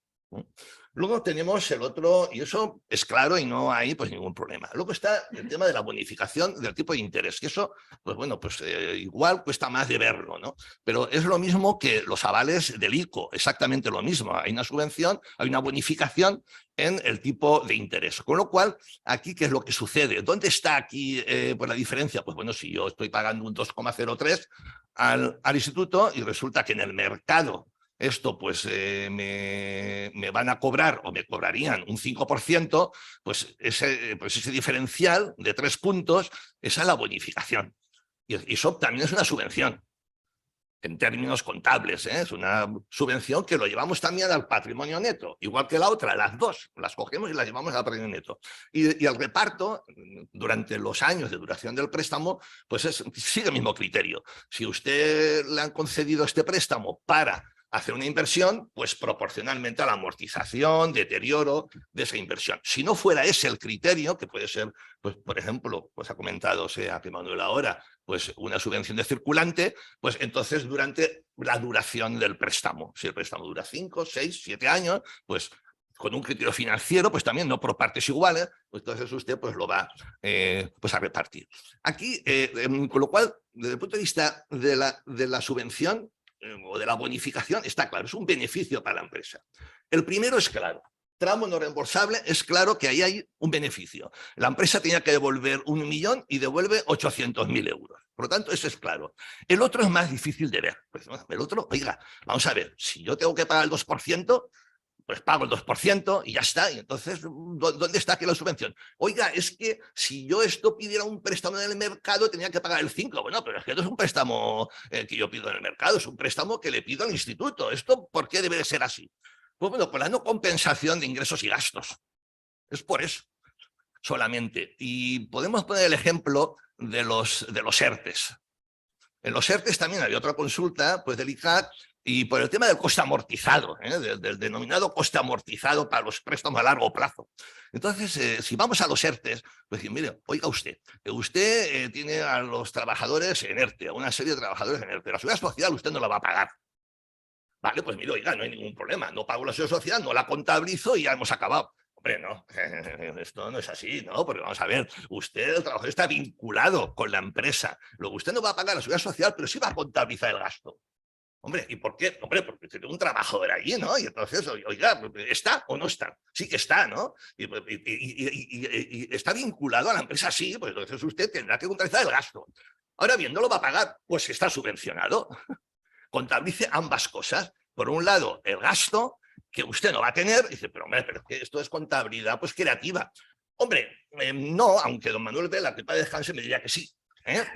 S3: Luego tenemos el otro, y eso es claro y no hay pues ningún problema. Luego está el tema de la bonificación del tipo de interés, que eso, pues bueno, pues igual cuesta más de verlo, ¿no? Pero es lo mismo que los avales del ICO, exactamente lo mismo. Hay una subvención, hay una bonificación en el tipo de interés. Con lo cual, aquí, ¿qué es lo que sucede? ¿Dónde está aquí pues la diferencia? Pues bueno, si yo estoy pagando un 2,03 al instituto y resulta que en el mercado esto pues me van a cobrar o me cobrarían un 5%, pues ese diferencial de 3 puntos, esa es la bonificación. Y eso también es una subvención, en términos contables, ¿eh? Es una subvención que lo llevamos también al patrimonio neto, igual que la otra, las dos, las cogemos y las llevamos al patrimonio neto. Y el reparto, durante los años de duración del préstamo, pues sigue el mismo criterio. Si usted le han concedido este préstamo para hacer una inversión, pues proporcionalmente a la amortización, deterioro de esa inversión. Si no fuera ese el criterio, que puede ser, pues por ejemplo, pues ha comentado que Manuel ahora, pues una subvención de circulante, pues entonces durante la duración del préstamo. Si el préstamo dura 5, 6, 7 años, pues con un criterio financiero, pues también no por partes iguales, pues entonces usted pues lo va pues a repartir. Aquí, con lo cual, desde el punto de vista de la subvención, o de la bonificación, está claro, es un beneficio para la empresa. El primero es claro, tramo no reembolsable, es claro que ahí hay un beneficio. La empresa tenía que devolver 1 millón y devuelve 800.000 euros. Por lo tanto, eso es claro. El otro es más difícil de ver. Pues, el otro, oiga, vamos a ver, si yo tengo que pagar el 2%, pues pago el 2% y ya está. Y entonces, ¿dónde está aquí la subvención? Oiga, es que si yo esto pidiera un préstamo en el mercado, tenía que pagar el 5%. Bueno, pero es que no es un préstamo que yo pido en el mercado, es un préstamo que le pido al instituto. ¿Esto por qué debe de ser así? Pues bueno, por la no compensación de ingresos y gastos. Es por eso, solamente. Y podemos poner el ejemplo de los ERTES. En los ERTES también había otra consulta pues, del ICAT, y por el tema del coste amortizado, del denominado coste amortizado para los préstamos a largo plazo. Entonces, si vamos a los ERTES, pues mire, oiga usted tiene a los trabajadores en ERTE, a una serie de trabajadores en ERTE. La seguridad social usted no la va a pagar. Vale, pues mire, oiga, no hay ningún problema. No pago la seguridad social, no la contabilizo y ya hemos acabado. Hombre, no, esto no es así, ¿no? Porque vamos a ver, usted, el trabajador está vinculado con la empresa. Luego usted no va a pagar la seguridad social, pero sí va a contabilizar el gasto. Hombre, ¿y por qué? Hombre, porque tiene un trabajador allí, ¿no? Y entonces, oiga, ¿está o no está? Sí que está, ¿no? Y está vinculado a la empresa, sí, pues entonces usted tendrá que contabilizar el gasto. Ahora bien, ¿no lo va a pagar? Pues está subvencionado. Contabilice ambas cosas. Por un lado, el gasto que usted no va a tener. Dice, pero hombre, pero es que esto es contabilidad pues creativa. Hombre, no, aunque don Manuel Vela, que para descanse, me diría que sí.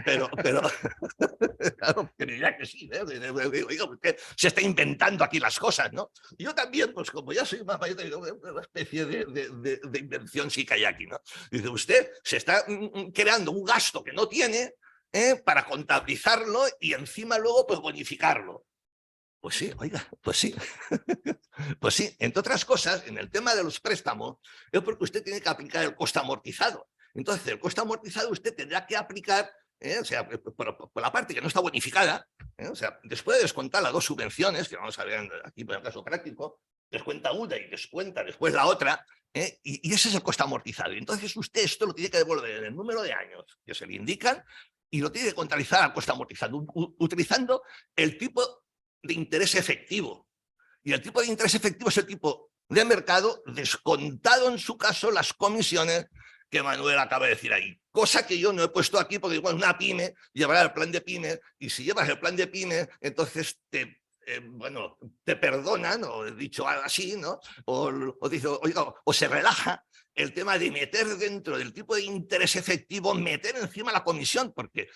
S3: Pero claro, que diría que sí, oiga, usted se está inventando aquí las cosas, ¿no? Y yo también, pues como ya soy más mayor, una especie de invención sí que hay aquí, ¿no? Dice, usted se está creando un gasto que no tiene para contabilizarlo y encima luego pues bonificarlo. Pues sí, oiga, pues sí. Pues sí, entre otras cosas, en el tema de los préstamos, es porque usted tiene que aplicar el coste amortizado. Entonces, el coste amortizado usted tendrá que aplicar, o sea, por la parte que no está bonificada, o sea, después de descontar las dos subvenciones, que vamos a ver aquí por el caso práctico, descuenta una y descuenta después la otra, y ese es el coste amortizado. Y entonces usted esto lo tiene que devolver en el número de años que se le indican y lo tiene que contabilizar al coste amortizado, utilizando el tipo de interés efectivo. Y el tipo de interés efectivo es el tipo de mercado, descontado en su caso las comisiones que Manuel acaba de decir ahí. Cosa que yo no he puesto aquí porque igual una pyme llevará el plan de pyme, y si llevas el plan de pyme, entonces bueno, te perdonan, o dicho así, ¿no? O dice, oiga, o se relaja el tema de meter dentro del tipo de interés efectivo, meter encima la comisión, porque,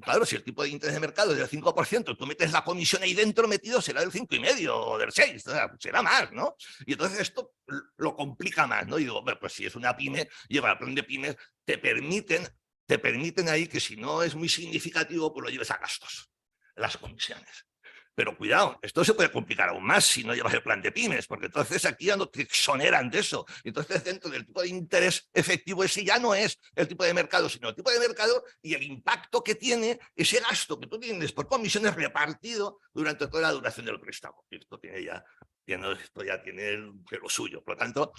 S3: claro, si el tipo de interés de mercado es del 5%, tú metes la comisión ahí dentro metido, será del 5,5 o del 6, o sea, será más, ¿no? Y entonces esto lo complica más, ¿no? Y digo, pues si es una pyme, lleva el plan de pymes, te permiten ahí que si no es muy significativo, pues lo lleves a gastos, las comisiones. Pero cuidado, esto se puede complicar aún más si no llevas el plan de pymes, porque entonces aquí ya no te exoneran de eso. Entonces dentro del tipo de interés efectivo ese ya no es el tipo de mercado, sino el tipo de mercado y el impacto que tiene ese gasto que tú tienes por comisiones repartido durante toda la duración del préstamo. Y esto tiene ya Esto ya tiene lo suyo. Por lo tanto,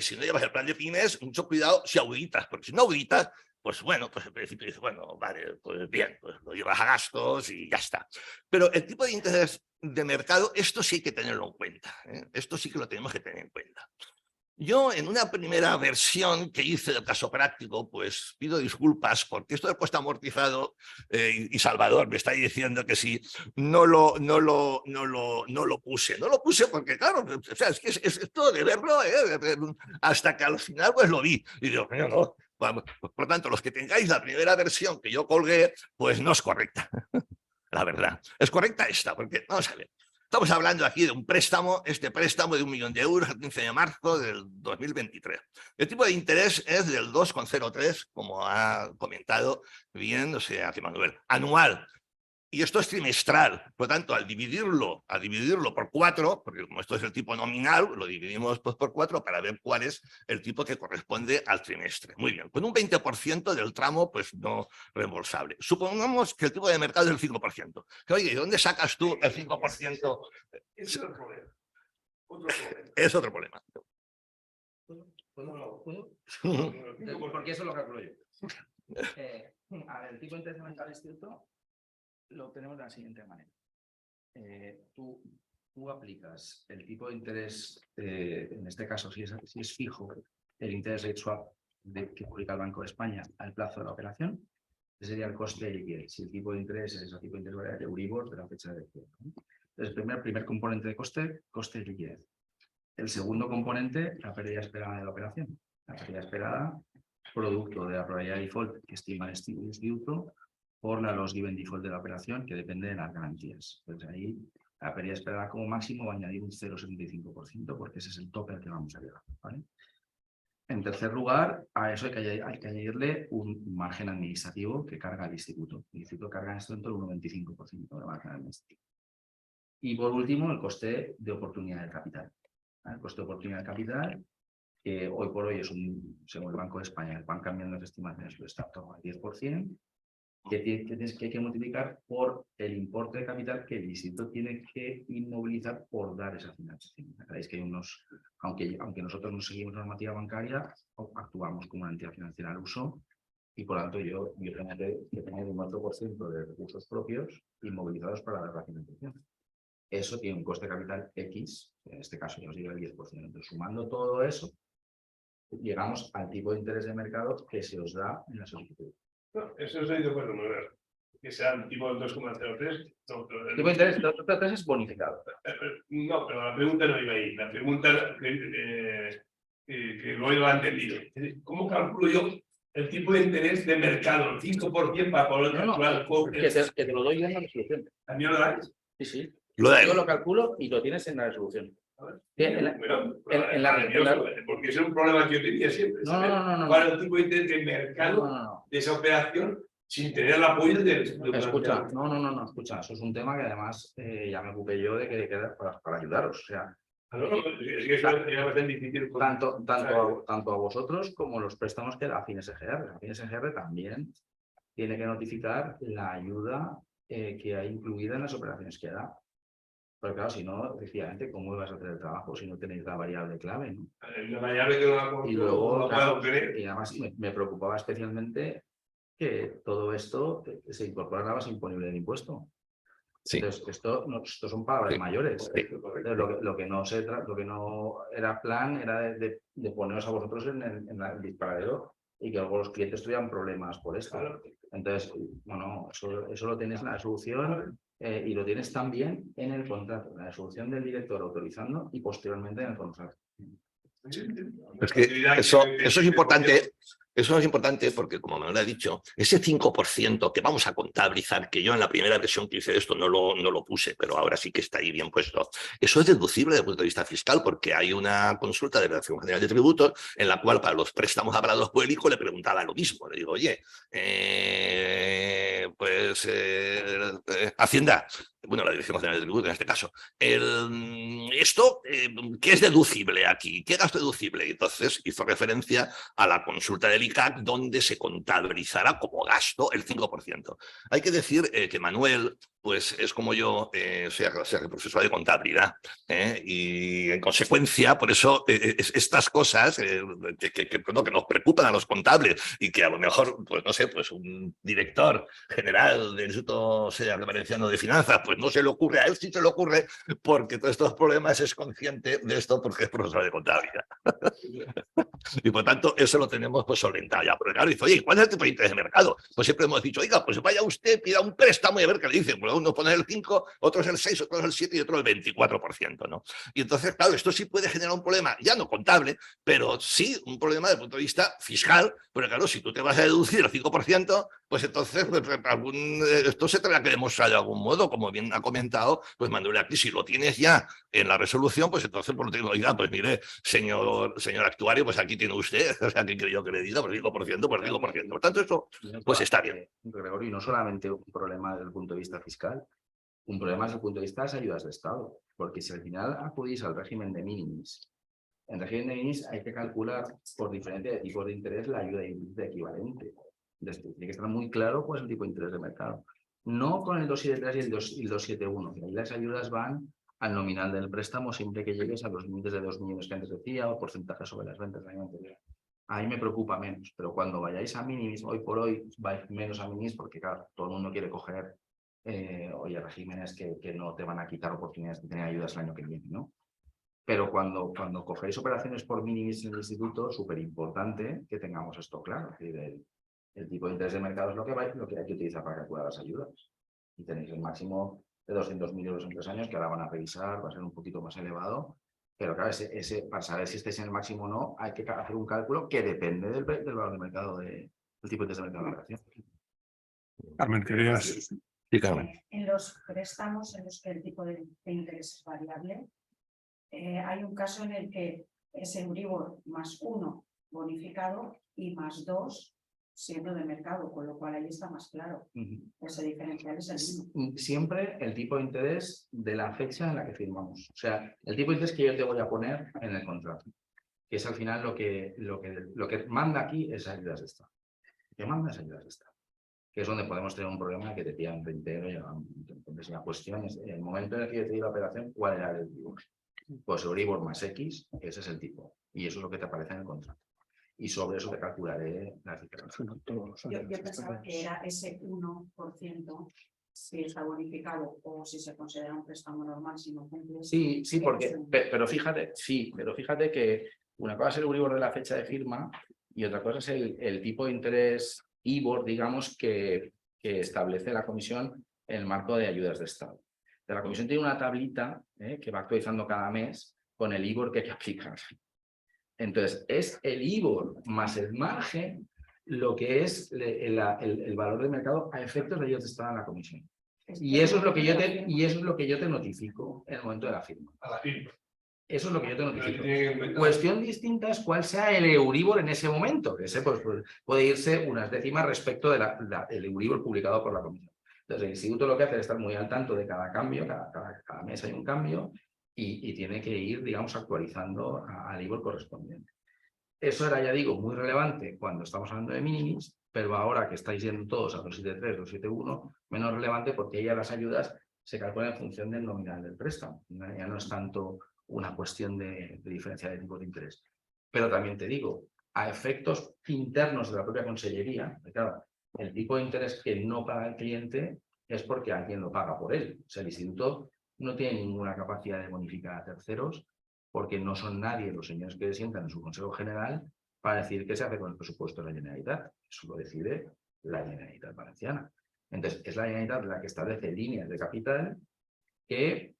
S3: si no llevas el plan de pymes, mucho cuidado si auditas, porque si no auditas, pues bueno, pues en principio dices, bueno, vale, pues bien, pues lo llevas a gastos y ya está. Pero el tipo de interés de mercado, esto sí hay que tenerlo en cuenta, ¿eh? Esto sí que lo tenemos que tener en cuenta. Yo, en una primera versión que hice del caso práctico, pues pido disculpas porque esto del coste amortizado, y Salvador me está diciendo que sí, no lo puse. No lo puse porque, claro, o sea, es que es esto de verlo, hasta que al final pues lo vi. Y digo, no, no. Bueno, por lo tanto, los que tengáis la primera versión que yo colgué, pues no es correcta, la verdad. Es correcta esta, porque, vamos a ver. Estamos hablando aquí de un préstamo, este préstamo de 1 millón de euros el 15 de marzo del 2023. El tipo de interés es del 2,03, como ha comentado bien, o sea, Manuel, anual. Y esto es trimestral, por lo tanto, al dividirlo por 4, porque como esto es el tipo nominal, lo dividimos pues, por 4 para ver cuál es el tipo que corresponde al trimestre. Muy bien, con un 20% del tramo pues no reembolsable. Supongamos que el tipo de mercado es el 5%. Que, oye, ¿de dónde sacas tú el 5%?
S1: Es otro problema.
S3: Es otro problema.
S2: ¿Puedo? Porque eso lo calculo yo. A ver, el tipo de interés de mercado distinto lo tenemos de la siguiente manera. Tú aplicas el tipo de interés, en este caso, si es fijo, el interés rate swap que publica el Banco de España al plazo de la operación, ese sería el coste de liquidez. Si el tipo de interés es el tipo de interés variable Euribor de la fecha de cierre, ¿no? Entonces, el primer componente de coste de liquidez. El segundo componente, la pérdida esperada de la operación. La pérdida esperada, producto de la probabilidad de default que estima el instituto, por la loss given default de la operación, que depende de las garantías. Entonces ahí la pérdida esperada como máximo va a añadir un 0,75%, porque ese es el tope al que vamos a llegar, ¿vale? En tercer lugar, a eso hay que añadirle un margen administrativo que carga el instituto. El instituto carga en este momento el 1,25% de margen administrativo. Y por último, el coste de oportunidad del capital. El coste de oportunidad del capital, que hoy por hoy es según el Banco de España, van cambiando las estimaciones, pero está en torno al 10%. Que hay que multiplicar por el importe de capital que el instituto tiene que inmovilizar por dar esa financiación. Sabéis que hay unos, aunque nosotros no seguimos normativa bancaria, actuamos como una entidad financiera al uso y por lo tanto yo tengo que tener un 4% de recursos propios inmovilizados para dar la financiación. Eso tiene un coste de capital X, en este caso ya os digo el 10%. Entonces, sumando todo eso, llegamos al tipo de interés de mercado que se os da en la solicitud.
S1: No, eso estoy de acuerdo, Manuel. Que sea un tipo de 2,03.
S2: El tipo de interés 2,03 es bonificado.
S1: No, pero la pregunta no iba ahí. La pregunta que luego lo ha entendido. ¿Cómo calculo yo el tipo de interés de mercado? El 5% para poder calcular.
S2: Que te lo doy en la resolución.
S1: ¿También lo dais?
S2: Sí, sí.
S3: Lo
S2: Yo lo calculo y lo tienes en la resolución.
S1: Porque es un problema que yo tenía siempre.
S2: No.
S1: ¿Cuál es el tipo de interés de mercado de esa operación sin tener el apoyo de
S2: escucha, escucha, eso es un tema que además ya me ocupé yo de que para ayudaros. O sea,
S1: es que eso es bastante difícil.
S2: Tanto a vosotros como los préstamos que da FinSGR. La FinSGR también tiene que notificar la ayuda que hay incluida en las operaciones que da. Pero claro, si no, efectivamente, ¿cómo vas a hacer el trabajo si no tenéis la variable clave, ¿no?
S1: La variable que
S2: y luego,
S1: no puedo obtener.
S2: Y además me preocupaba especialmente que todo esto se incorpora a la base imponible del impuesto.
S3: Sí.
S2: Entonces, esto son palabras mayores.
S3: Sí.
S2: Lo que no era plan era de poneros a vosotros en el disparadero y que luego los clientes tuvieran problemas por esto. Entonces, eso lo tienes en la resolución y lo tienes también en el contrato, en la resolución del director autorizando y posteriormente en el contrato.
S3: Es que eso es importante. Eso es importante porque, como me lo ha dicho, ese 5% que vamos a contabilizar, que yo en la primera versión que hice de esto no lo puse, pero ahora sí que está ahí bien puesto, eso es deducible desde el punto de vista fiscal porque hay una consulta de la Dirección General de Tributos en la cual para los préstamos avalados por el ICO le preguntaba lo mismo. Le digo, oye, Hacienda, bueno, la Dirección General de Tributos en este caso, esto, ¿qué es deducible aquí? ¿Qué gasto deducible? Y entonces hizo referencia a la consulta del ICAC donde se contabilizará como gasto el 5%. Hay que decir que Manuel pues es como yo, soy profesor de contabilidad, y en consecuencia, por eso estas cosas que nos preocupan a los contables y que a lo mejor, pues no sé, pues un director general del Instituto Valenciano de Finanzas, pues no se le ocurre, a él sí se le ocurre, porque todos estos problemas es consciente de esto porque es profesor de contabilidad. Y por tanto, eso lo tenemos pues solventado ya. Pero claro, dice, oye, ¿cuál es el tipo de interés de mercado? Pues siempre hemos dicho, oiga, pues vaya usted, pida un préstamo y a ver qué le dicen. Pues uno pone el 5, otros el 6, otros el 7 y otro el 24%, ¿no? Y entonces, claro, esto sí puede generar un problema, ya no contable, pero sí un problema desde el punto de vista fiscal. Pero claro, si tú te vas a deducir el 5%, pues entonces esto se tendrá que demostrar de algún modo, como bien ha comentado, pues Manuel, aquí si lo tienes ya en la resolución, pues entonces por lo tanto, oiga, pues mire, señor actuario, pues aquí tiene usted, o sea, ¿qué creyó que le diga? Pues 5%, pues 5%. Por tanto, eso pues está bien.
S2: Gregorio, y no solamente un problema desde el punto de vista fiscal, un problema desde el punto de vista de las ayudas de Estado, porque si al final acudís al régimen de minimis, en régimen de minimis hay que calcular por diferencia de tipos de interés la ayuda de equivalente. Entonces, tiene que estar muy claro cuál es el tipo de interés de mercado. No con el 273 y el 271, que ahí las ayudas van al nominal del préstamo siempre que llegues a los límites de 2 millones que antes decía o porcentaje sobre las ventas del año anterior. Ahí me preocupa menos, pero cuando vayáis a minimis, hoy por hoy vais menos a minimis porque, claro, todo el mundo quiere coger, oye, regímenes que no te van a quitar oportunidades de tener ayudas el año que viene, ¿no? Pero cuando cogéis operaciones por minimis en el instituto, súper importante que tengamos esto claro. Es decir, el tipo de interés de mercado es lo que hay que utilizar para calcular las ayudas. Y tenéis el máximo de 200.000 euros en 3 años, que ahora van a revisar, va a ser un poquito más elevado. Pero claro, para saber si estáis en el máximo o no, hay que hacer un cálculo que depende del valor de mercado, del tipo de interés de mercado de la operación.
S1: Carmen, querías...
S3: Sí, Carmen.
S4: En los préstamos en los que el tipo de interés es variable, hay un caso en el que es Euribor más 1 bonificado y más 2 siendo de mercado, con lo cual ahí está más claro. Ese diferencial es el mismo.
S2: Siempre el tipo de interés de la fecha en la que firmamos. O sea, el tipo de interés que yo te voy a poner en el contrato, que es al final lo que manda aquí es ayudas de Estado. Lo que manda es ayudas de Estado, que es donde podemos tener un problema que te tiran reintegro y entonces la cuestión es, en el momento en el que yo te di la operación, ¿cuál era el Euribor? Pues Euribor más X, ese es el tipo. Y eso es lo que te aparece en el contrato. Y sobre eso te calcularé las diferencias.
S4: Yo pensaba que era ese 1% si está bonificado o si se considera un préstamo normal si no cumple.
S2: Sí, pero fíjate que una cosa es el Euribor de la fecha de firma y otra cosa es el tipo de interés IBOR, digamos, que establece la comisión en el marco de ayudas de Estado. La comisión tiene una tablita que va actualizando cada mes con el IBOR que hay que aplicar. Entonces, es el IBOR más el margen lo que es el valor de mercado a efectos de ayudas de Estado en la comisión. Y eso es lo que yo te notifico en el momento de la firma. Eso es lo que yo te notifico. Cuestión distinta es cuál sea el Euribor en ese momento. Ese pues, puede irse unas décimas respecto del Euribor publicado por la comisión. Entonces, el instituto lo que hace es estar muy al tanto de cada cambio, cada mes hay un cambio, y tiene que ir, digamos, actualizando al IBOR correspondiente. Eso era, ya digo, muy relevante cuando estamos hablando de minimis, pero ahora que estáis yendo todos a 273, 271, menos relevante porque ya las ayudas se calculan en función del nominal del préstamo. Ya no es tanto una cuestión de diferencia de tipos de interés. Pero también te digo, a efectos internos de la propia consellería, claro, el tipo de interés que no paga el cliente es porque alguien lo paga por él. O sea, el instituto no tiene ninguna capacidad de bonificar a terceros porque no son nadie los señores que se sientan en su Consejo General para decir qué se hace con el presupuesto de la Generalitat. Eso lo decide la Generalitat Valenciana. Entonces, es la Generalitat la que establece líneas de capital que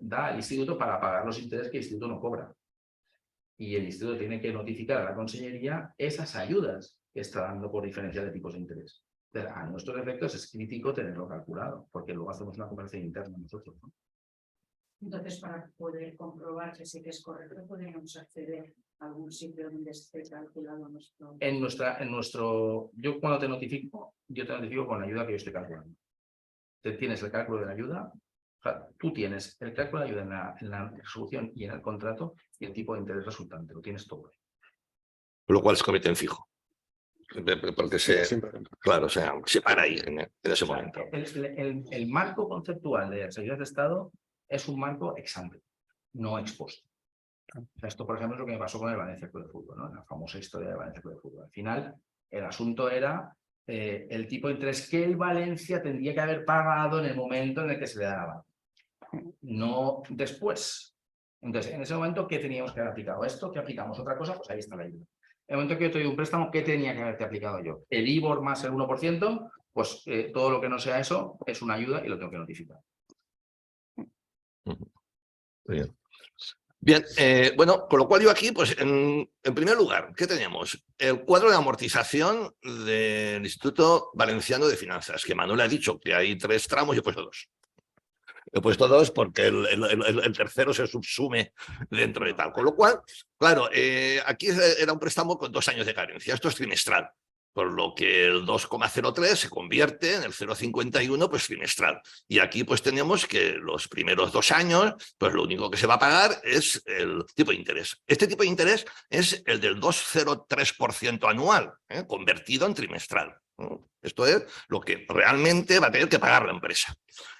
S2: da al instituto para pagar los intereses que el instituto no cobra. Y el instituto tiene que notificar a la Consellería esas ayudas que está dando por diferencia de tipos de interés. Entonces, a nuestros efectos es crítico tenerlo calculado, porque luego hacemos una comparación interna nosotros, ¿no?
S4: Entonces, para poder comprobar que sí que es correcto, podríamos acceder a algún sitio donde esté calculado nuestro...
S2: Yo cuando te notifico con la ayuda que yo estoy calculando. Tienes el cálculo de la ayuda, o sea, tú tienes el cálculo de la ayuda en la resolución y en el contrato y el tipo de interés resultante, lo tienes todo.
S3: Lo cual se comete en fijo. Porque claro, o sea, se para ahí en ese momento.
S2: El marco conceptual de las ayudas de Estado es un marco ex ante, no ex post. O sea, esto, por ejemplo, es lo que me pasó con el Valencia Club de Fútbol, ¿no? La famosa historia del Valencia Club de Fútbol. Al final, el asunto era el tipo de interés que el Valencia tendría que haber pagado en el momento en el que se le daba, no después. Entonces, en ese momento, ¿qué teníamos que haber aplicado? ¿Esto? ¿Qué aplicamos? ¿Otra cosa? Pues ahí está la ayuda. En el momento que yo te doy un préstamo, ¿qué tenía que haberte aplicado yo? El IBOR más el 1%, pues todo lo que no sea eso es una ayuda y lo tengo que notificar.
S3: Bien. Bien, bueno, con lo cual yo aquí, pues en primer lugar, ¿qué tenemos? El cuadro de amortización del Instituto Valenciano de Finanzas, que Manuel ha dicho que hay 3 tramos, yo he puesto 2. He puesto 2 porque el tercero se subsume dentro de tal. Con lo cual, claro, aquí era un préstamo con 2 años de carencia. Esto es trimestral, por lo que el 2,03 se convierte en el 0,51 pues trimestral. Y aquí pues tenemos que los primeros 2 años, pues lo único que se va a pagar es el tipo de interés. Este tipo de interés es el del 2,03% anual, convertido en trimestral. Esto es lo que realmente va a tener que pagar la empresa.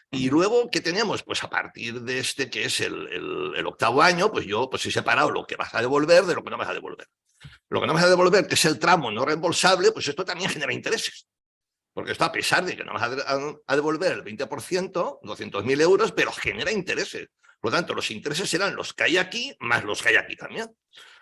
S3: Y luego, ¿qué tenemos? Pues a partir de este, que es el 8º año, pues yo pues he separado lo que vas a devolver de lo que no vas a devolver. Lo que no vas a devolver, que es el tramo no reembolsable, pues esto también genera intereses. Porque esto, a pesar de que no vas a devolver el 20%, 200.000 euros, pero genera intereses. Por lo tanto, los intereses serán los que hay aquí, más los que hay aquí también.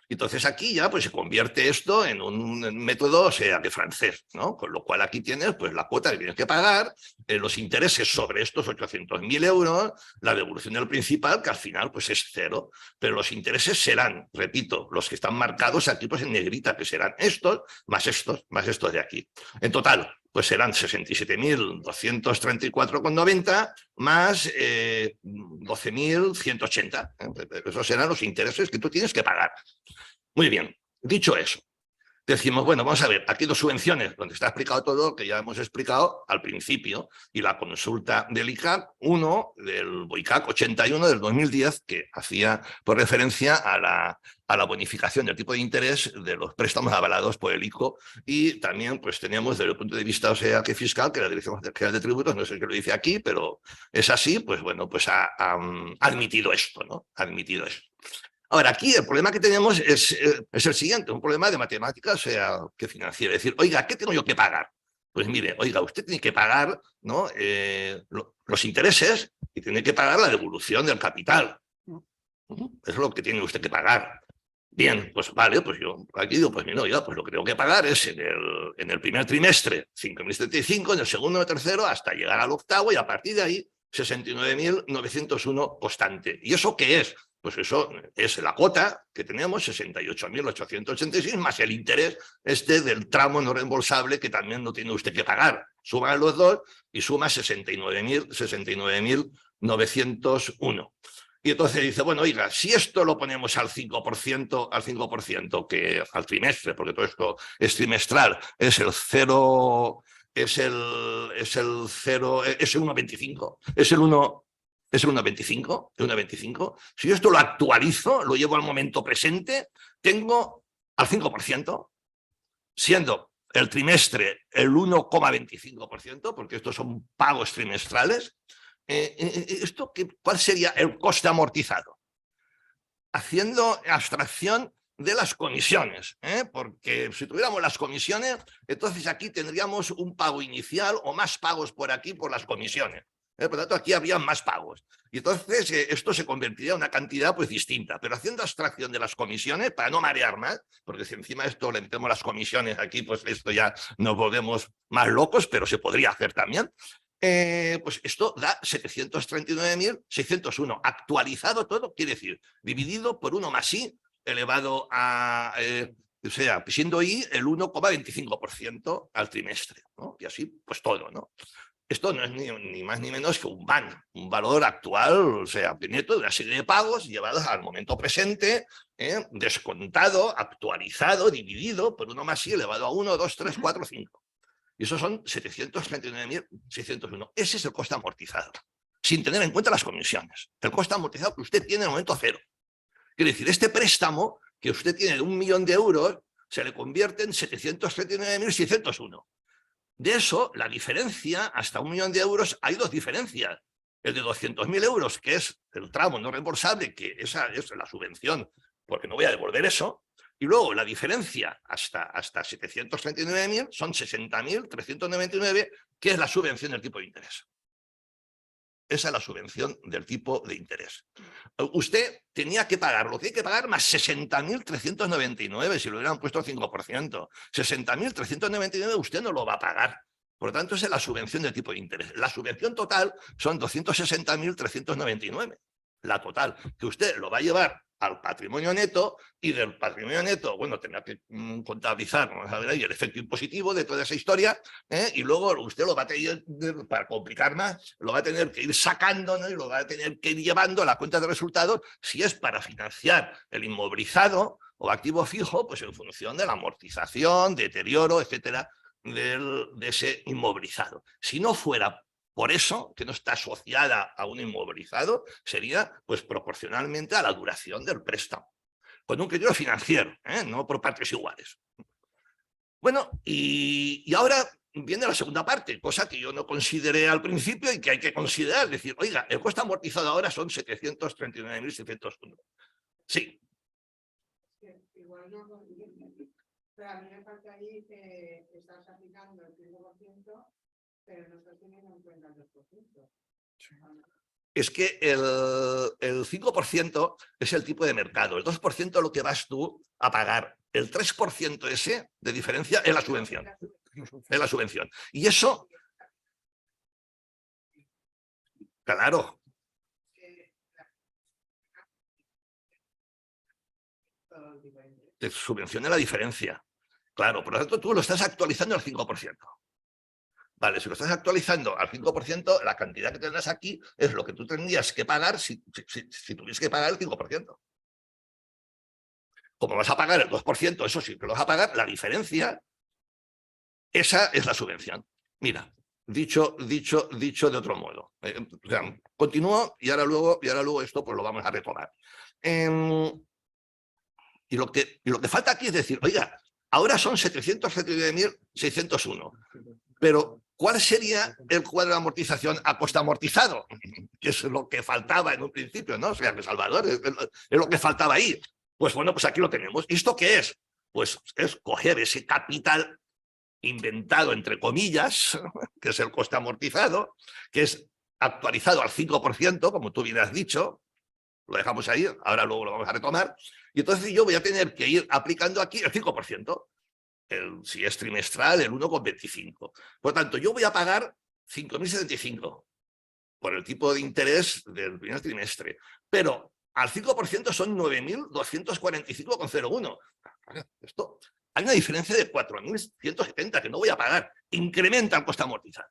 S3: Entonces aquí ya pues se convierte esto en un método, o sea, de francés, ¿no? Con lo cual aquí tienes pues la cuota que tienes que pagar, los intereses sobre estos 800.000 euros, la devolución del principal, que al final pues es 0. Pero los intereses serán, repito, los que están marcados aquí pues en negrita, que serán estos, más estos de aquí. En total, pues serán 67.234,90 más 12.180. Esos serán los intereses que tú tienes que pagar. Muy bien, dicho eso, decimos, bueno, vamos a ver, aquí 2 subvenciones, donde está explicado todo lo que ya hemos explicado al principio, y la consulta del ICAC, del BOICAC 81 del 2010, que hacía por referencia a la bonificación del tipo de interés de los préstamos avalados por el ICO, y también pues teníamos desde el punto de vista, o sea, que fiscal, que la Dirección General de Tributos, no sé qué lo dice aquí, pero es así, pues bueno, pues ha admitido esto, ¿no? Ha admitido esto. Ahora, aquí el problema que tenemos es el siguiente, un problema de matemáticas, o sea, que financiero. Es decir, oiga, ¿qué tengo yo que pagar? Pues mire, oiga, usted tiene que pagar, ¿no? Los intereses y tiene que pagar la devolución del capital. Eso es lo que tiene usted que pagar. Bien, pues vale, pues yo aquí digo, pues mira, oiga, pues lo que tengo que pagar es en el primer trimestre 5.075, en el segundo, en el tercero, hasta llegar al 8º, y a partir de ahí 69.901 constante. ¿Y eso qué es? Pues eso es la cuota que tenemos, 68.886, más el interés del tramo no reembolsable, que también no tiene usted que pagar. Suman los dos y suma 69.901. Y entonces dice, bueno, oiga, si esto lo ponemos al 5%, que al trimestre, porque todo esto es trimestral, es el 0, es el 1,25, es el 1,25. Si yo esto lo actualizo, lo llevo al momento presente, tengo al 5%, siendo el trimestre el 1,25%, porque estos son pagos trimestrales. ¿Cuál sería el coste amortizado? Haciendo abstracción de las comisiones, porque si tuviéramos las comisiones, entonces aquí tendríamos un pago inicial o más pagos por aquí por las comisiones. Por lo tanto, aquí habría más pagos. Y entonces esto se convertiría en una cantidad pues distinta, pero haciendo abstracción de las comisiones, para no marear más, porque si encima de esto le metemos las comisiones aquí, pues esto ya nos volvemos más locos, pero se podría hacer también. Pues esto da 739.601. Actualizado todo, quiere decir, dividido por 1 más I, elevado a, o sea, siendo I el 1,25% al trimestre, ¿no? Y así, pues todo, ¿no? Esto no es ni más ni menos que un valor actual, o sea, neto de una serie de pagos llevados al momento presente, descontado, actualizado, dividido por 1 más I elevado a 1, 2, 3, 4, 5. Y esos son 739.601. Ese es el coste amortizado, sin tener en cuenta las comisiones. El coste amortizado que usted tiene en el momento 0. Quiere decir, este préstamo que usted tiene de 1 millón de euros, se le convierte en 739.601. De eso, la diferencia, hasta 1 millón de euros, hay 2 diferencias. El de 200.000 euros, que es el tramo no reembolsable, que esa es la subvención, porque no voy a devolver eso. Y luego la diferencia hasta 739.000 son 60.399, que es la subvención del tipo de interés. Esa es la subvención del tipo de interés. Usted tenía que pagar lo que hay que pagar más 60.399 si lo hubieran puesto al 5%. 60.399 usted no lo va a pagar. Por lo tanto, esa es la subvención del tipo de interés. La subvención total son 260.399. La total, que usted lo va a llevar al patrimonio neto, y del patrimonio neto, bueno, tendrá que contabilizar, vamos a ver ahí, el efecto impositivo de toda esa historia, y luego usted lo va a tener, para complicar más, lo va a tener que ir sacando, ¿no? Y lo va a tener que ir llevando a la cuenta de resultados, si es para financiar el inmovilizado o activo fijo, pues en función de la amortización, deterioro, etcétera, de ese inmovilizado. Si no fuera por eso, que no está asociada a un inmovilizado, sería pues proporcionalmente a la duración del préstamo, con un criterio financiero, no por partes iguales. Bueno, y ahora viene la segunda parte, cosa que yo no consideré al principio y que hay que considerar, es decir, oiga, el coste amortizado ahora son 739.601. Sí.
S5: Igual no, pero a mí me falta ahí que estás aplicando el 5%, pero no estás teniendo en cuenta el 2%.
S3: Es que el 5% es el tipo de mercado, el 2% es lo que vas tú a pagar, el 3% ese de diferencia es la subvención. Es la subvención. Y eso, claro, te subvenciona la diferencia. Claro, por lo tanto tú lo estás actualizando al 5%. Vale, si lo estás actualizando al 5%, la cantidad que tendrás aquí es lo que tú tendrías que pagar si tuvieses que pagar el 5%. Como vas a pagar el 2%, eso sí que lo vas a pagar, la diferencia, esa es la subvención. Mira, dicho de otro modo. O sea, continúo y ahora luego esto pues lo vamos a retomar. Y lo que falta aquí es decir, oiga, ahora son 739.601, pero ¿cuál sería el cuadro de amortización a coste amortizado? Que es lo que faltaba en un principio, ¿no? O sea, que Salvador, es lo que faltaba ahí. Pues bueno, pues aquí lo tenemos. ¿Y esto qué es? Pues es coger ese capital inventado, entre comillas, que es el coste amortizado, que es actualizado al 5%, como tú bien has dicho, lo dejamos ahí, ahora luego lo vamos a retomar, y entonces yo voy a tener que ir aplicando aquí el 5%. Si es trimestral, el 1,25. Por lo tanto, yo voy a pagar 5.075 por el tipo de interés del primer trimestre, pero al 5% son 9.245,01. Esto, hay una diferencia de 4.170 que no voy a pagar. Incrementa el coste amortizado.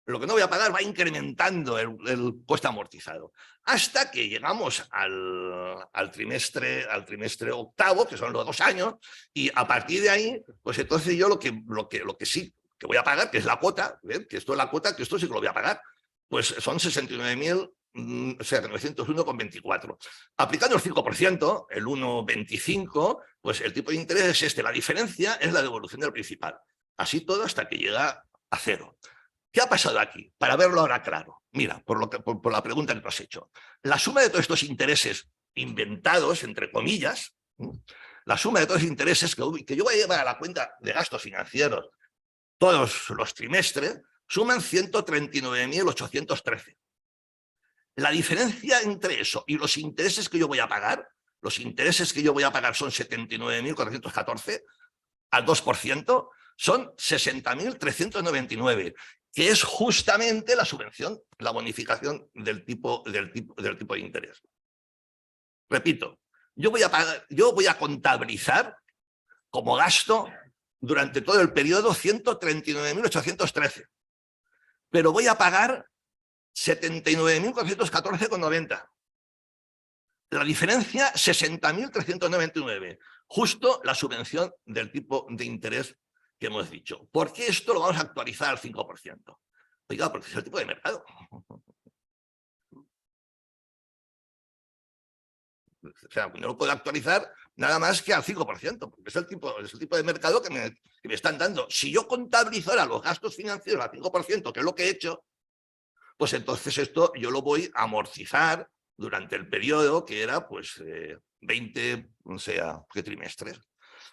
S3: Lo que no voy a pagar va incrementando el coste amortizado. Hasta que llegamos al trimestre octavo, que son los 2 años, y a partir de ahí, pues entonces yo lo que sí que voy a pagar, que es la cuota, ¿ven? Que esto es la cuota, que esto sí que lo voy a pagar, pues son 69.901,24. Aplicando el 5%, el 1,25, pues el tipo de interés es este. La diferencia es la devolución del principal. Así todo hasta que llega a 0. ¿Qué ha pasado aquí? Para verlo ahora claro. Mira, por la pregunta que tú has hecho. La suma de todos estos intereses inventados, entre comillas, la suma de todos los intereses que yo voy a llevar a la cuenta de gastos financieros todos los trimestres, suman 139.813. La diferencia entre eso y los intereses que yo voy a pagar, son 79.414 al 2%, son 60.399, que es justamente la subvención, la bonificación del tipo de interés. Repito, yo voy a contabilizar como gasto durante todo el periodo 139.813, pero voy a pagar 79.414,90. La diferencia, 60.399, justo la subvención del tipo de interés que hemos dicho. ¿Por qué esto lo vamos a actualizar al 5%? Oiga, porque es el tipo de mercado. O sea, no lo puedo actualizar nada más que al 5%, porque es el tipo de mercado que me están dando. Si yo contabilizo ahora los gastos financieros al 5%, que es lo que he hecho, pues entonces esto yo lo voy a amortizar durante el periodo que era pues 20, o sea, ¿qué trimestres?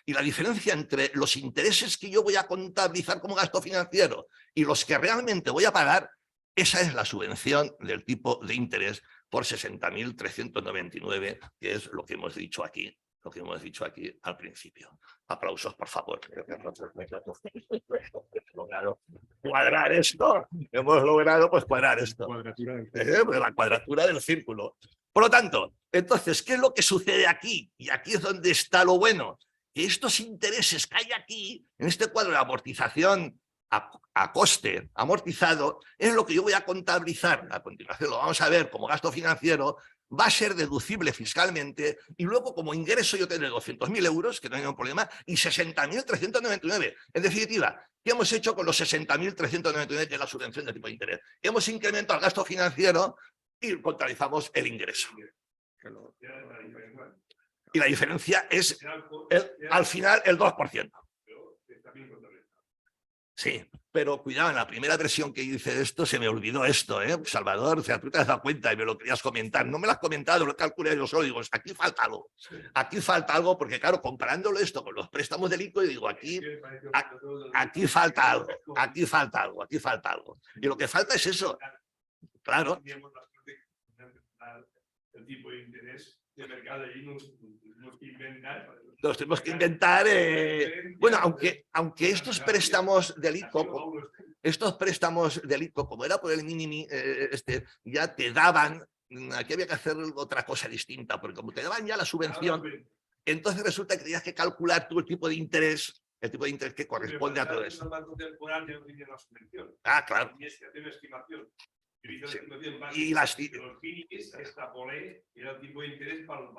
S3: Y la diferencia entre los intereses que yo voy a contabilizar como gasto financiero y los que realmente voy a pagar, esa es la subvención del tipo de interés por 60.399, que es lo que hemos dicho aquí, al principio. Aplausos, por favor. Hemos logrado cuadrar esto. Hemos logrado pues cuadrar esto. La cuadratura del círculo. Por lo tanto, entonces, ¿qué es lo que sucede aquí? Y aquí es donde está lo bueno. Que estos intereses que hay aquí, en este cuadro de amortización a coste amortizado, es lo que yo voy a contabilizar. A continuación lo vamos a ver como gasto financiero, va a ser deducible fiscalmente y luego como ingreso yo tendré 200.000 euros, que no hay ningún problema, y 60.399. En definitiva, ¿qué hemos hecho con los 60.399 que es la subvención de tipo de interés? Hemos incrementado el gasto financiero y contabilizamos el ingreso. Y la diferencia es al final el 2%. Sí, pero cuidado, en la primera versión que hice de esto se me olvidó esto, Salvador, o sea, tú te has dado cuenta y me lo querías comentar. No me lo has comentado, lo calculé yo solo, digo, aquí falta algo. Aquí falta algo porque, claro, comparándolo esto con los préstamos del ICO, digo, aquí falta algo, aquí falta algo. Y lo que falta es eso. Claro.
S1: El tipo de interés de mercado allí
S3: nos tenemos que inventar. Bueno, aunque estos préstamos del ICO, como era por el mínimo, ya te daban, aquí había que hacer otra cosa distinta, porque como te daban ya la subvención, entonces resulta que tenías que calcular tú el tipo de interés que corresponde a todo eso. Ah, claro. Sí. Y las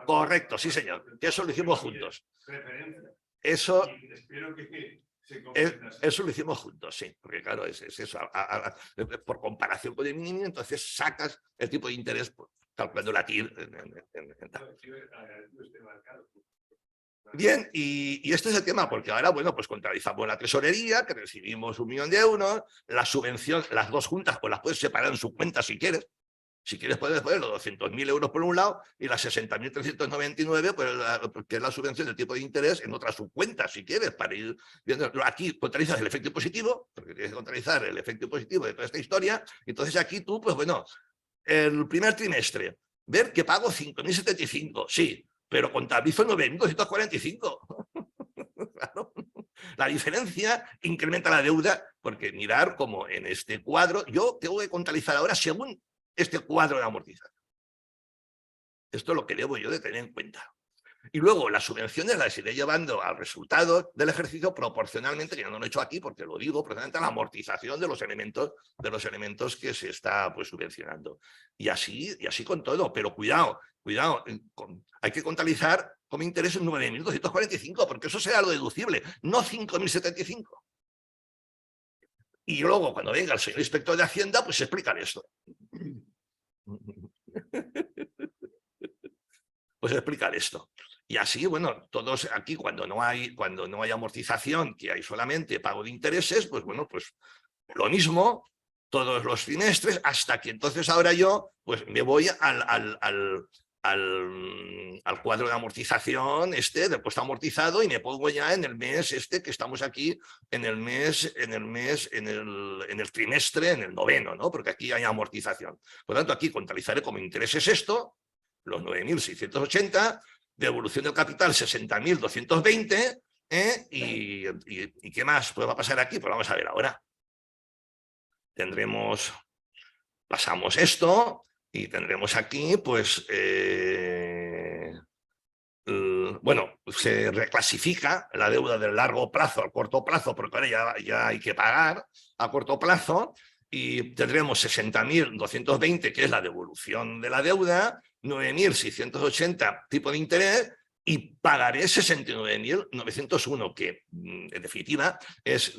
S3: correcto, sí señor, que eso lo hicimos juntos. Eso lo hicimos juntos, sí, porque claro, es eso, por comparación con el mínimo, entonces sacas el tipo de interés calculando la TIR. Bien, y este es el tema, porque ahora, bueno, pues contabilizamos la tesorería, que recibimos 1 millón de euros, la subvención, las dos juntas, pues las puedes separar en su cuenta si quieres. Si quieres puedes poner los 200.000 euros por un lado y las 60.399, pues que es la subvención del tipo de interés, en otra subcuenta, si quieres, para ir viendo. Aquí contabilizas el efecto positivo, porque tienes que contabilizar el efecto positivo de toda esta historia. Entonces aquí tú, pues bueno, el primer trimestre, ver que pago 5.075, sí, pero contabilizo 9.245. Claro. La diferencia incrementa la deuda, porque mirar como en este cuadro, yo tengo que contabilizar ahora según este cuadro de amortización. Esto es lo que debo yo de tener en cuenta. Y luego las subvenciones las iré llevando al resultado del ejercicio proporcionalmente, que no lo he hecho aquí porque lo digo, proporcionalmente a la amortización de los elementos que se está pues subvencionando. Y así con todo, pero cuidado, hay que contabilizar como interés 9.245, porque eso será lo deducible, no 5.075. Y luego, cuando venga el señor inspector de Hacienda, pues explicaré esto. Pues explicar esto. Y así, bueno, todos aquí, cuando no hay amortización, que hay solamente pago de intereses, pues bueno, pues lo mismo, todos los trimestres, hasta que entonces ahora yo, pues me voy al cuadro de amortización de puesto amortizado y me pongo ya en el mes que estamos aquí, en el trimestre, en el noveno, ¿no? Porque aquí hay amortización. Por lo tanto, aquí contabilizaré como intereses esto, los 9.680, devolución del capital 60.220, ¿y qué más va a pasar aquí? Pues vamos a ver ahora. Pasamos esto y tendremos aquí, pues, bueno, se reclasifica la deuda del largo plazo al corto plazo, porque ahora ya hay que pagar a corto plazo, y tendremos 60.220, que es la devolución de la deuda, 9.680 tipo de interés, y pagaré 69.901, que en definitiva es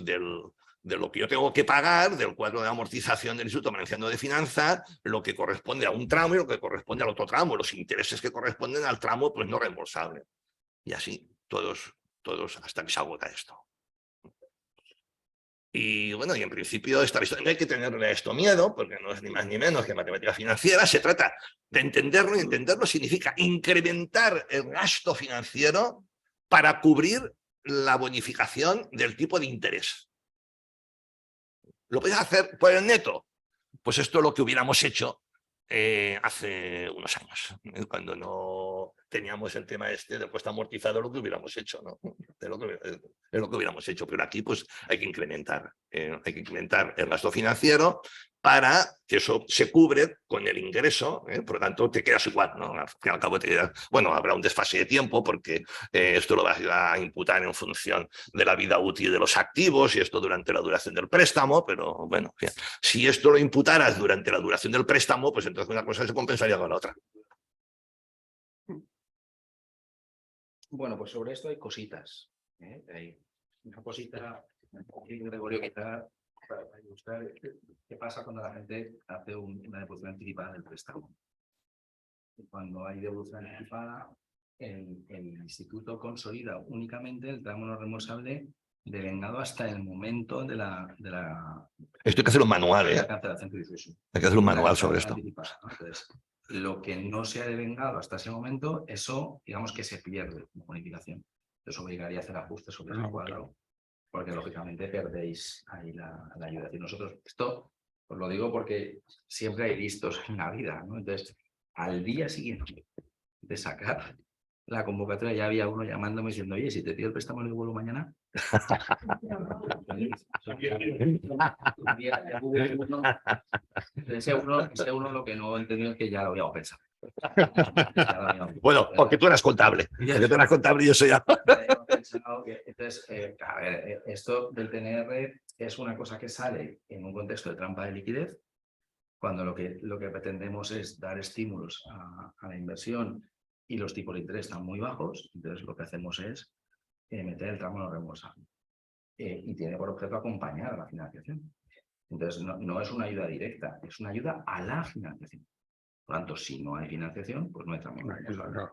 S3: de lo que yo tengo que pagar del cuadro de amortización del Instituto Valenciano de Finanzas, lo que corresponde a un tramo y lo que corresponde al otro tramo, los intereses que corresponden al tramo pues no reembolsable. Y así, todos hasta que se agota esto. Y bueno, y en principio esta historia no hay que tenerle a esto miedo, porque no es ni más ni menos que matemática financiera. Se trata de entenderlo, y entenderlo significa incrementar el gasto financiero para cubrir la bonificación del tipo de interés. ¿Lo puedes hacer por el neto? Pues esto es lo que hubiéramos hecho hace unos años, cuando no teníamos el tema este del coste amortizado, lo que hubiéramos hecho, ¿no? Es lo que hubiéramos hecho, pero aquí pues hay que incrementar el gasto financiero para que eso se cubre con el ingreso, por lo tanto te quedas igual, ¿no? Al fin y al cabo te quedas, bueno, habrá un desfase de tiempo porque esto lo vas a imputar en función de la vida útil de los activos y esto durante la duración del préstamo, pero bueno, si esto lo imputaras durante la duración del préstamo, pues entonces una cosa se compensaría con la otra.
S2: Bueno, pues sobre esto hay cositas. Hay una cosita, Gregorio, quizá para ilustrar qué pasa cuando la gente hace una devolución anticipada del préstamo. Cuando hay devolución anticipada, el instituto consolida únicamente el tramo no reembolsable devengado hasta el momento de la
S3: Esto hay que hacerlo manual, ¿eh?
S2: cancelación judicial.
S3: Hay que hacer un manual sobre esto.
S2: Anticipada, ¿no? Entonces, lo que no se ha devengado hasta ese momento, eso, digamos que se pierde como bonificación. Eso obligaría a hacer ajustes sobre ese cuadro, porque lógicamente perdéis ahí la ayuda. Y nosotros, esto os lo digo porque siempre hay listos en la vida, ¿no? Entonces, al día siguiente de sacar la convocatoria, ya había uno llamándome diciendo, oye, si te pido el préstamo, ¿lo devuelvo mañana? Ese uno lo que no he entendido es que ya lo habíamos pensado.
S3: Bueno, porque tú eras contable. Porque tú eras contable y yo soy ya.
S2: Entonces, a ver, esto del TNR es una cosa que sale en un contexto de trampa de liquidez, cuando lo que pretendemos es dar estímulos a la inversión y los tipos de interés están muy bajos. Entonces, lo que hacemos es meter el tramo no reembolsable. Y tiene por objeto acompañar a la financiación. Entonces, no es una ayuda directa, es una ayuda a la financiación. Por lo tanto, si no hay financiación, pues no hay tramo. Entonces,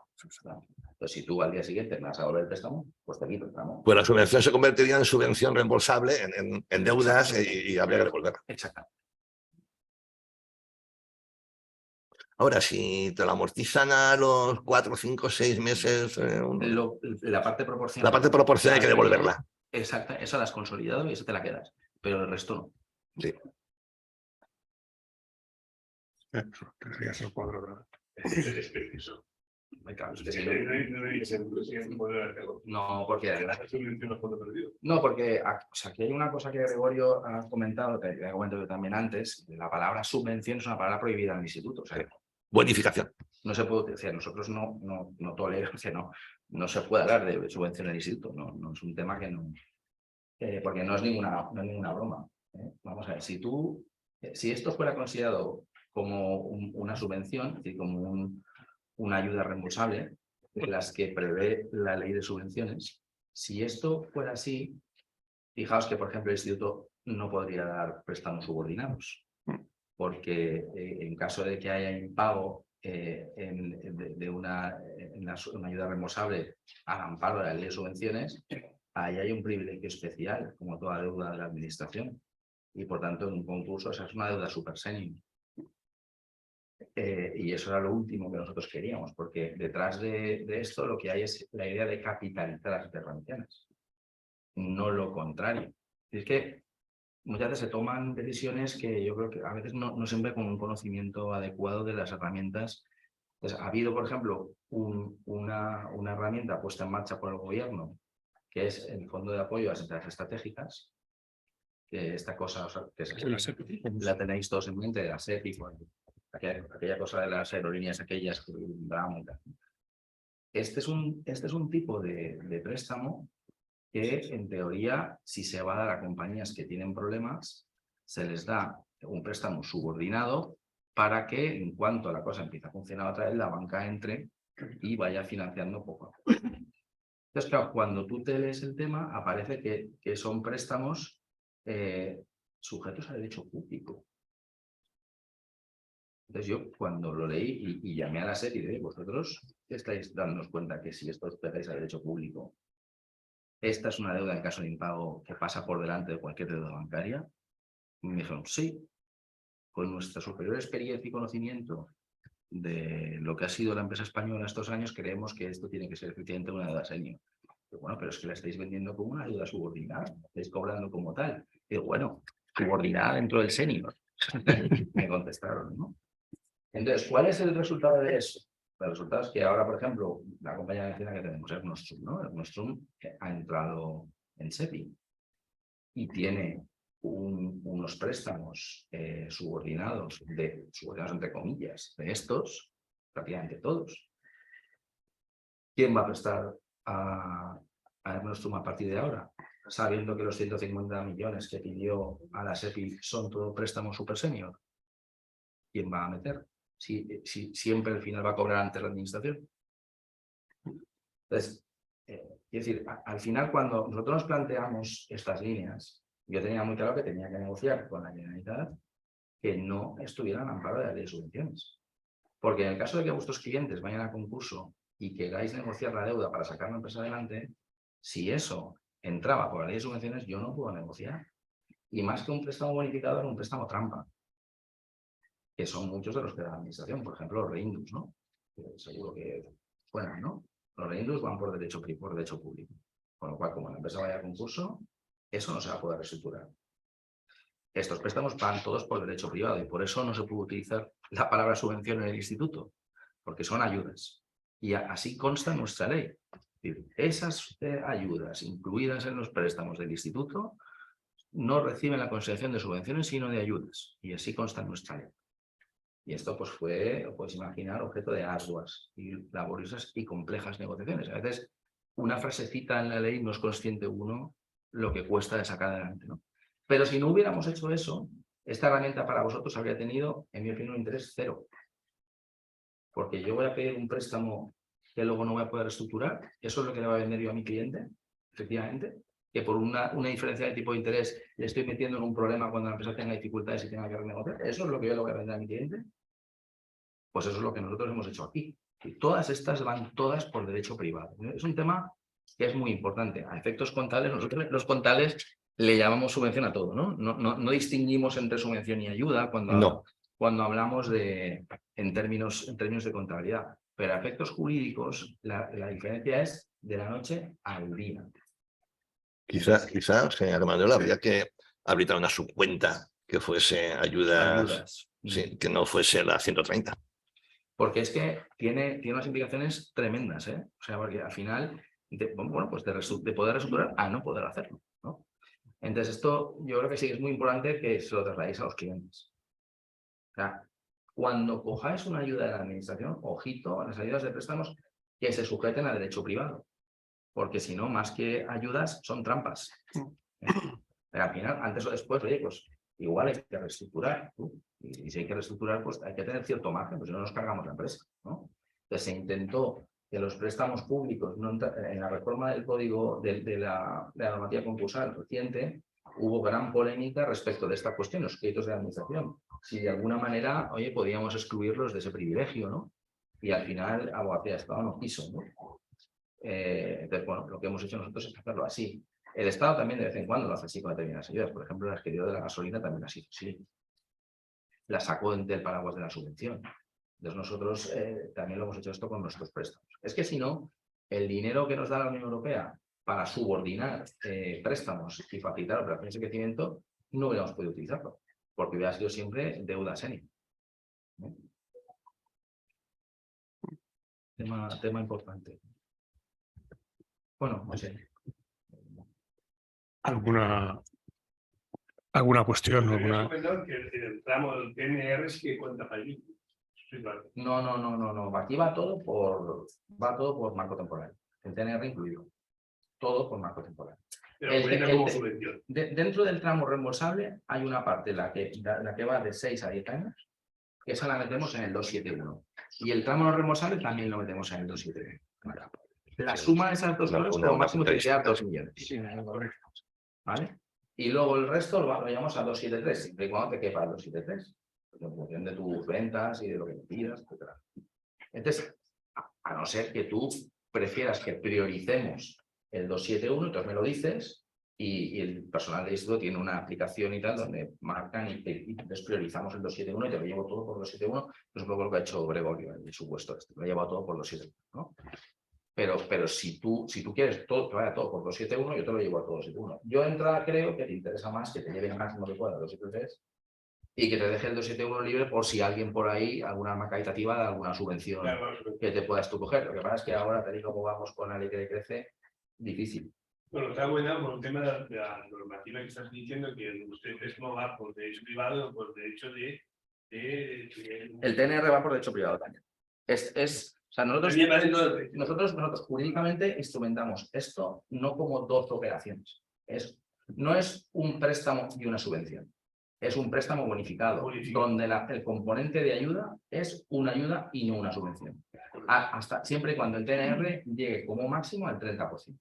S2: si tú al día siguiente me vas a devolver el préstamo, pues te quito el tramo.
S3: Pues la subvención se convertiría en subvención reembolsable, en deudas y habría que devolverla.
S2: Exacto.
S3: Ahora, si te la amortizan a los 4, 5, 6 meses...
S2: La parte proporcional.
S3: La parte proporcional hay que devolverla.
S2: Exacto, esa la has consolidado y esa te la quedas, pero el resto no.
S3: Sí.
S1: Tendrías el cuadro, ¿verdad?
S2: No, porque no, porque o sea, aquí hay una cosa que Gregorio ha comentado, que he comentado yo también antes, la palabra subvención es una palabra prohibida en el instituto. O sea,
S3: Bonificación.
S2: no se puede decir, nosotros no toleramos, no se puede hablar de subvención en el instituto, no es un tema que no, porque no es ninguna broma. Vamos a ver, si esto fuera considerado como una subvención, es decir, como una ayuda reembolsable, de las que prevé la ley de subvenciones, si esto fuera así, fijaos que, por ejemplo, el instituto no podría dar préstamos subordinados, porque en caso de que haya impago de una ayuda reembolsable al amparo de la ley de subvenciones, ahí hay un privilegio especial, como toda deuda de la administración, y por tanto en un concurso esa es una deuda super senior. Y eso era lo último que nosotros queríamos, porque detrás de esto lo que hay es la idea de capitalizar las intervenciones, no lo contrario. Es que muchas veces se toman decisiones que yo creo que a veces no siempre con un conocimiento adecuado de las herramientas. Entonces, ha habido, por ejemplo, una herramienta puesta en marcha por el gobierno, que es el Fondo de Apoyo a las Empresas Estratégicas, que esta cosa, o sea, la tenéis todos en mente, de la SEPI, aquella cosa de las aerolíneas, aquellas que damos. Este es un tipo de préstamo que, en teoría, si se va a dar a compañías que tienen problemas, se les da un préstamo subordinado para que, en cuanto la cosa empiece a funcionar otra vez, la banca entre y vaya financiando poco a poco. Entonces, claro, cuando tú te lees el tema, aparece que son préstamos sujetos a derecho público. Entonces yo cuando lo leí y llamé a la SEP y dije, vosotros estáis dándonos cuenta que si esto os pegáis a derecho público, esta es una deuda en caso de impago que pasa por delante de cualquier deuda bancaria. Y me dijeron, sí, con nuestra superior experiencia y conocimiento de lo que ha sido la empresa española estos años, creemos que esto tiene que ser efectivamente una deuda senior. Pero bueno, pero es que la estáis vendiendo como una deuda subordinada, la estáis cobrando como tal. Y digo, bueno, subordinada dentro del senior. Me contestaron, ¿no? Entonces, ¿cuál es el resultado de eso? El resultado es que ahora, por ejemplo, la compañía vecina que tenemos es Nostrum, ¿no? Nostrum ha entrado en SEPI y tiene unos préstamos subordinados entre comillas, de estos, prácticamente todos. ¿Quién va a prestar a Nostrum a partir de ahora? Sabiendo que los 150 millones que pidió a la SEPI son todo préstamos super senior. ¿Quién va a meter? Si siempre al final va a cobrar antes la administración. Entonces, quiero decir, al final cuando nosotros nos planteamos estas líneas, yo tenía muy claro que tenía que negociar con la Generalitat que no estuvieran amparados de la ley de subvenciones. Porque en el caso de que vuestros clientes vayan a concurso y queráis negociar la deuda para sacar la empresa adelante, si eso entraba por la ley de subvenciones, yo no puedo negociar. Y más que un préstamo bonificado, era un préstamo trampa, que son muchos de los que da la administración, por ejemplo, los reindus, ¿no? Seguro que suenan, ¿no? Los reindus van por derecho público. Con lo cual, como la empresa vaya a concurso, eso no se va a poder reestructurar. Estos préstamos van todos por derecho privado y por eso no se puede utilizar la palabra subvención en el instituto, porque son ayudas. Y así consta en nuestra ley. Es decir, esas ayudas incluidas en los préstamos del instituto no reciben la consideración de subvenciones, sino de ayudas. Y así consta en nuestra ley. Y esto pues fue, puedes imaginar, objeto de arduas y laboriosas y complejas negociaciones. A veces una frasecita en la ley no es consciente uno lo que cuesta de sacar adelante, ¿no? Pero si no hubiéramos hecho eso, esta herramienta para vosotros habría tenido, en mi opinión, un interés cero. Porque yo voy a pedir un préstamo que luego no voy a poder reestructurar. Eso es lo que le va a vender yo a mi cliente, efectivamente. Que por una diferencia de tipo de interés le estoy metiendo en un problema cuando la empresa tenga dificultades y tenga que renegociar. Eso es lo que yo le voy a vender a mi cliente. Pues eso es lo que nosotros hemos hecho aquí. Y todas estas van todas por derecho privado. Es un tema que es muy importante. A efectos contables, nosotros los contables le llamamos subvención a todo, ¿no? No distinguimos entre subvención y ayuda cuando hablamos en términos de contabilidad. Pero a efectos jurídicos, la diferencia es de la noche al día.
S3: Quizá, señor Manuel, habría que habilitar una subcuenta que fuese ayudas. Sí, que no fuese la 130.
S2: Porque es que tiene unas implicaciones tremendas, ¿eh? O sea, porque al final, pues de poder reestructurar a no poder hacerlo, ¿no? Entonces esto yo creo que sí es muy importante que se lo trasladéis a los clientes. O sea, cuando cojáis una ayuda de la administración, ojito a las ayudas de préstamos que se sujeten a derecho privado. Porque si no, más que ayudas, son trampas. Pero al final, antes o después, oye, pues igual hay que reestructurar. Y si hay que reestructurar, pues hay que tener cierto margen, pues si no nos cargamos la empresa, ¿no? Entonces se intentó que los préstamos públicos, en la reforma del código de la normativa concursal reciente, hubo gran polémica respecto de esta cuestión, los créditos de administración. Si de alguna manera, oye, podíamos excluirlos de ese privilegio, ¿no? Y al final, Abogacía de Estado no quiso, ¿no? Entonces, bueno, lo que hemos hecho nosotros es hacerlo así. El Estado también de vez en cuando lo hace así con determinadas ayudas. Por ejemplo, las que dio de la gasolina también ha sido así. La sacó del paraguas de la subvención. Entonces nosotros también lo hemos hecho esto con nuestros préstamos. Es que si no, el dinero que nos da la Unión Europea para subordinar préstamos y facilitar operaciones de crecimiento, no hubiéramos podido utilizarlo, porque hubiera sido siempre deuda senior. Tema importante. Bueno, no sé.
S1: ¿Alguna cuestión?
S6: Que el tramo del PNR es que cuenta allí.
S2: No. Aquí va todo por marco temporal. El TNR incluido. Todo por marco temporal.
S6: Pero como subvención.
S2: Dentro del tramo reembolsable hay una parte, la que va de 6 a 10 años, que esa la metemos en el 271. Y el tramo no reembolsable también lo metemos en el 271. La suma de esas dos cosas como máximo te queda 2 millones. ¿Vale? Y luego el resto lo llevamos a 273, siempre y cuando te quepa el 273, en función de tus ventas y de lo que pidas, etc. Entonces, a no ser que tú prefieras que prioricemos el 271, entonces me lo dices, y el personal de instituto tiene una aplicación y tal donde marcan y despriorizamos el 271 y te lo llevo todo por 271, que es un poco lo que ha hecho Gregorio en el supuesto este, lo ha llevado todo por 271, ¿no? Pero si tú quieres todo, que vaya todo por 271, yo te lo llevo a todo 271. Yo de entrada creo que te interesa más que te lleve el máximo que pueda 273 y que te deje el 271 libre por si alguien por ahí, alguna arma caritativa de alguna subvención que te puedas tú coger. Lo que pasa es que ahora, te digo, como vamos con la ley que decrece, difícil.
S6: Bueno, está buena por el tema de la normativa que estás diciendo, que ustedes no va por derecho privado o por derecho de...
S2: El TNR va por derecho privado también. O sea, nosotros jurídicamente instrumentamos esto no como dos operaciones. No es un préstamo y una subvención. Es un préstamo bonificado, donde el componente de ayuda es una ayuda y no una subvención. Hasta siempre y cuando el TNR llegue como máximo al 30%.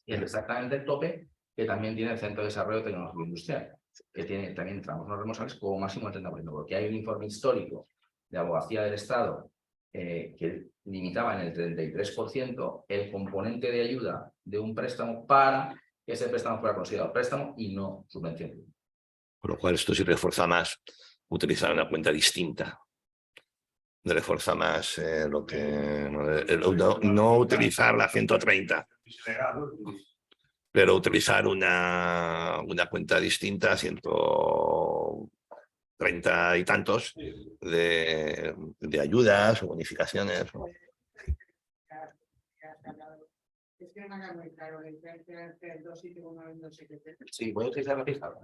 S2: Y es exactamente el tope que también tiene el Centro de Desarrollo Tecnológico Industrial, que tiene también tramos no responsables como máximo el 30%, porque hay un informe histórico de Abogacía del Estado que limitaba en el 33% el componente de ayuda de un préstamo para que ese préstamo fuera considerado préstamo y no subvención.
S3: Con lo cual esto sí refuerza más utilizar una cuenta distinta. Refuerza más lo que... No utilizar la 130. Pero utilizar una cuenta distinta, 130 y tantos, de ayudas o bonificaciones.
S5: Es que no me queda muy claro la diferencia entre el 271 y el 273.
S2: Sí, voy a utilizar la pista.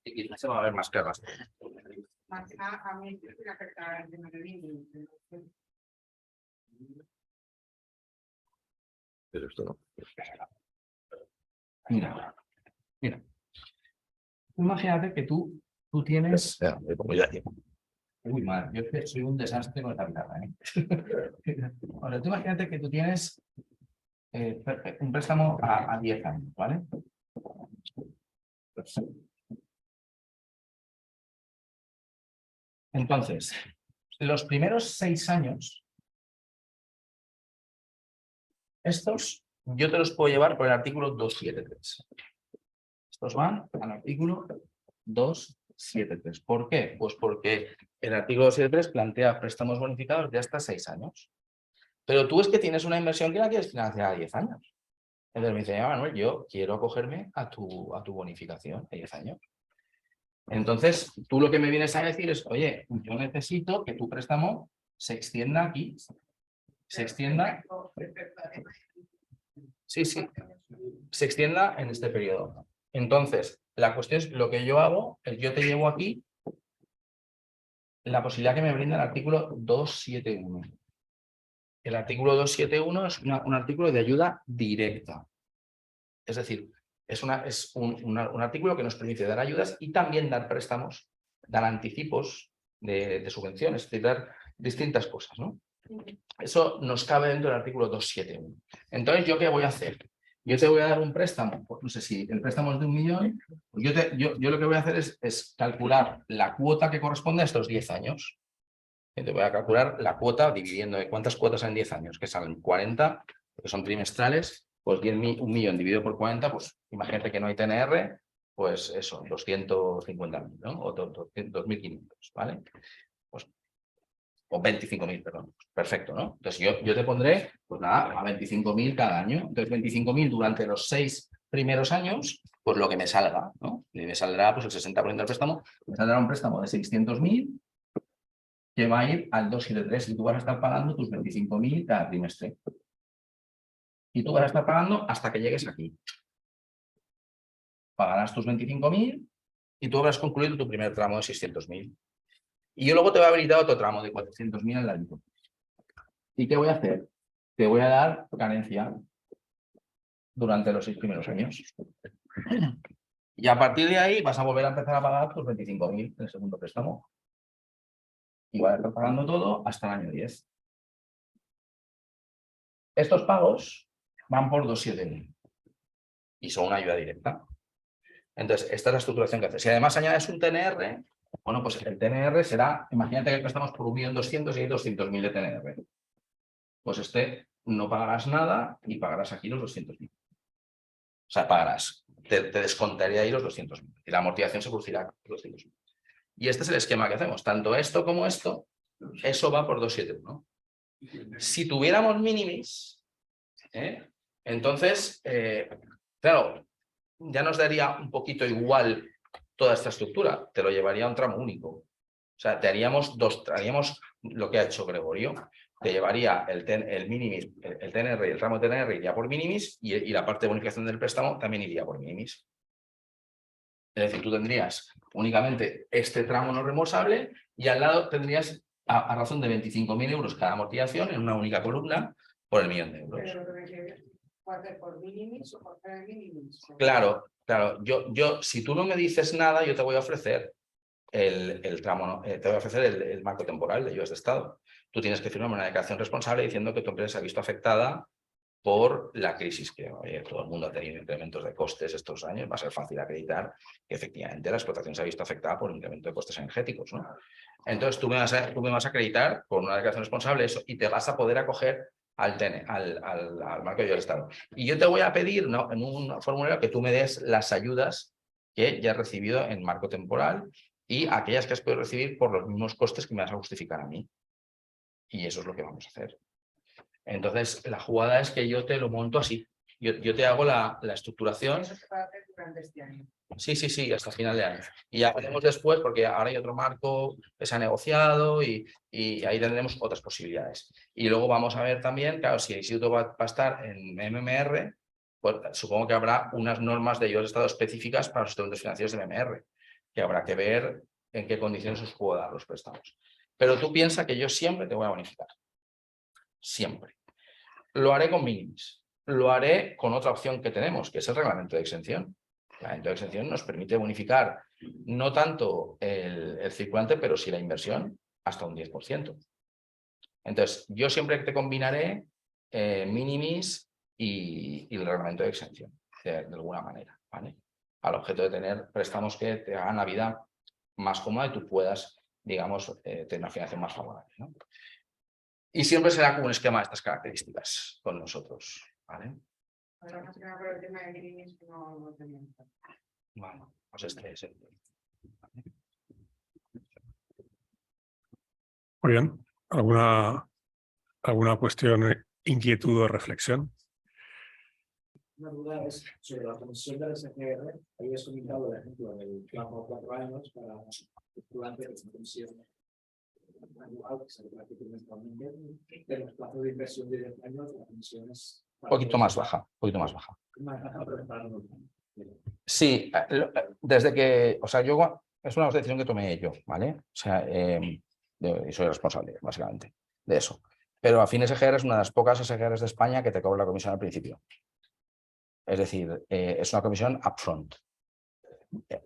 S2: Y quizás se va a ver más claras.
S5: A mí me afecta el tema del índice.
S3: Pero esto no.
S2: Mira. Imagínate que tú tienes...
S3: Ya, me pongo ya aquí.
S2: Uy, madre, yo es que soy un desastre con esta guitarra, ¿eh? Ahora, tú imagínate que tú tienes un préstamo a 10 años, ¿vale? Entonces, los primeros 6 años, estos yo te los puedo llevar por el artículo 273. Estos van al artículo 273. ¿Por qué? Pues porque el artículo 273 plantea préstamos bonificados de hasta 6 años. Pero tú es que tienes una inversión que la quieres financiar a 10 años. Entonces me dice, Manuel, yo quiero acogerme a tu bonificación a 10 años. Entonces, tú lo que me vienes a decir es, oye, yo necesito que tu préstamo se extienda aquí. Se extienda. Sí, se extienda en este periodo. Entonces, la cuestión es, lo que yo hago es, yo te llevo aquí la posibilidad que me brinda el artículo 271. El artículo 271 es un artículo de ayuda directa. Es decir, es un artículo que nos permite dar ayudas y también dar préstamos, dar anticipos de subvenciones, es decir, dar distintas cosas, ¿no? Eso nos cabe dentro del artículo 271. Entonces, ¿yo qué voy a hacer? Yo te voy a dar un préstamo, pues no sé si el préstamo es de 1 millón, pues yo lo que voy a hacer es calcular la cuota que corresponde a estos 10 años. Te voy a calcular la cuota dividiendo de cuántas cuotas en 10 años, que salen 40, que son trimestrales, pues 1 millón dividido por 40, pues imagínate que no hay TNR, pues eso, 250.000, ¿no? O 2.500, ¿vale? Pues, o 25.000, perdón. Perfecto, ¿no? Entonces yo te pondré, pues nada, a 25.000 cada año. Entonces 25.000 durante los 6 primeros años, pues lo que me salga, ¿no? Y me saldrá pues el 60% del préstamo, me saldrá un préstamo de 600.000 que va a ir al 273 y tú vas a estar pagando tus 25.000 cada trimestre. Y tú vas a estar pagando hasta que llegues aquí. Pagarás tus 25.000 y tú habrás concluido tu primer tramo de 600.000. Y yo luego te voy a habilitar otro tramo de 400.000 al ladito. ¿Y qué voy a hacer? Te voy a dar carencia durante los 6 primeros años. Y a partir de ahí vas a volver a empezar a pagar tus 25.000 en el segundo préstamo. Y vas a estar pagando todo hasta el año 10. Estos pagos van por 271 y son una ayuda directa. Entonces, esta es la estructuración que hace. Si además añades un TNR, bueno, pues el TNR será, imagínate que prestamos por 1.200.000 y hay 200.000 de TNR. Pues este no pagarás nada y pagarás aquí los 200.000. O sea, pagarás, te descontaría ahí los 200.000 y la amortización se producirá los 200.000. Y este es el esquema que hacemos. Tanto esto como esto, eso va por 271. Si tuviéramos minimis, entonces, claro, ya nos daría un poquito igual toda esta estructura, te lo llevaría a un tramo único. O sea, te haríamos lo que ha hecho Gregorio, te llevaría el minimis, el TNR y el tramo TNR iría por minimis y la parte de bonificación del préstamo también iría por minimis. Es decir, tú tendrías únicamente este tramo no reembolsable y al lado tendrías a razón de 25.000 euros cada amortización en una única columna por el 1.000.000 de euros.
S5: Pero lo que puede hacer por minimis o por minimis.
S2: Claro, claro. Si tú no me dices nada, yo te voy a ofrecer el tramo, ¿no? Te voy a ofrecer el marco temporal de ayudas de Estado. Tú tienes que firmar una declaración responsable diciendo que tu empresa se ha visto afectada por la crisis, que todo el mundo ha tenido incrementos de costes estos años. Va a ser fácil acreditar que efectivamente la explotación se ha visto afectada por un incremento de costes energéticos, ¿no? Entonces tú me vas a acreditar con una declaración responsable eso y te vas a poder acoger al marco de ayudas de Estado. Y yo te voy a pedir, ¿no?, en un formulario que tú me des las ayudas que ya has recibido en marco temporal y aquellas que has podido recibir por los mismos costes que me vas a justificar a mí. Y eso es lo que vamos a hacer. Entonces, la jugada es que yo te lo monto así. Yo te hago la estructuración.
S5: Eso se puede hacer durante este año.
S2: Sí, hasta final de año. Y ya veremos después, porque ahora hay otro marco que se ha negociado y ahí tendremos otras posibilidades. Y luego vamos a ver también, claro, si el instituto va a estar en MMR, pues supongo que habrá unas normas de ayudas de Estado específicas para los instrumentos financieros de MMR, que habrá que ver en qué condiciones os puedo dar los préstamos. Pero tú piensas que yo siempre te voy a bonificar. Siempre. Lo haré con minimis. Lo haré con otra opción que tenemos, que es el reglamento de exención. El reglamento de exención nos permite bonificar no tanto el circulante, pero sí la inversión, hasta un 10%. Entonces, yo siempre te combinaré minimis y el reglamento de exención, de alguna manera, ¿vale? Al objeto de tener préstamos que te hagan la vida más cómoda y tú puedas, digamos, tener una financiación más favorable, ¿no? Y siempre será con un esquema de estas características con nosotros, ¿vale?
S5: Ahora más que nada por el tema de minimis que no lo tenemos.
S2: Bueno, pues este es el...
S1: Muy bien. ¿Alguna cuestión, inquietud o reflexión?
S7: Una duda es sobre la comisión del SGR. Habías comentado el ejemplo del plazo de 4 años para durante la comisión anual, que se reparte trimestralmente, pero el plazo de inversión de 10 años, la comisión es...
S2: Un poquito más baja, pero para no... Sí, desde que, o sea, es una decisión que tomé yo, ¿vale? O sea, soy responsable, básicamente, de eso. Pero Afin SGR es una de las pocas SGRs de España que te cobra la comisión al principio. Es decir, es una comisión upfront.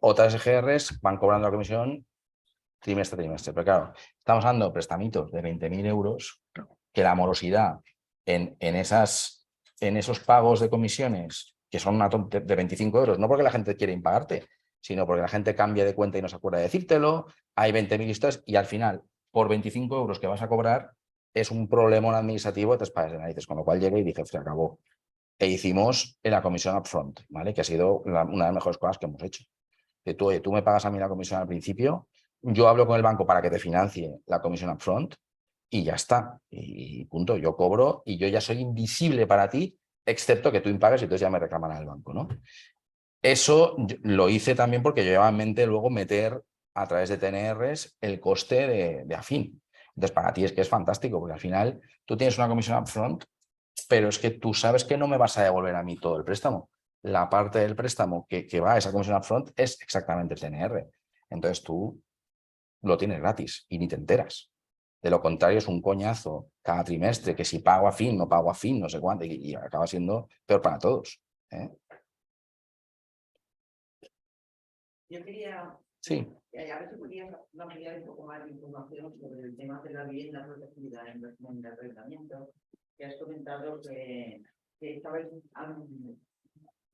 S2: Otras SGRs van cobrando la comisión trimestre a trimestre. Pero claro, estamos hablando de prestamitos de 20.000 euros, que la morosidad en esos pagos de comisiones, que son de 25 euros, no porque la gente quiere impagarte, sino porque la gente cambia de cuenta y no se acuerda de decírtelo, hay 20.000 historias y al final, por 25 euros que vas a cobrar, es un problema administrativo de 3 pares de narices, con lo cual llegué y dije, se acabó. E hicimos la comisión upfront, ¿vale? Que ha sido una de las mejores cosas que hemos hecho. Que tú, oye, tú me pagas a mí la comisión al principio, yo hablo con el banco para que te financie la comisión upfront y ya está. Y punto, yo cobro y yo ya soy invisible para ti, excepto que tú impagues y entonces ya me reclaman al banco, ¿no? Eso lo hice también porque yo llevaba en mente luego meter a través de TNRs el coste de Afin. Entonces, para ti es que es fantástico, porque al final tú tienes una comisión upfront, pero es que tú sabes que no me vas a devolver a mí todo el préstamo. La parte del préstamo que va a esa comisión upfront es exactamente el TNR. Entonces tú lo tienes gratis y ni te enteras. De lo contrario, es un coñazo cada trimestre, que si pago Afin, no pago Afin, no sé cuánto, y acaba siendo peor para todos, ¿eh?
S8: Yo quería,
S2: Sí.
S8: a ver si podías ampliar un poco más de información sobre el tema de la vivienda protegida en el arrendamiento, que has comentado que estabais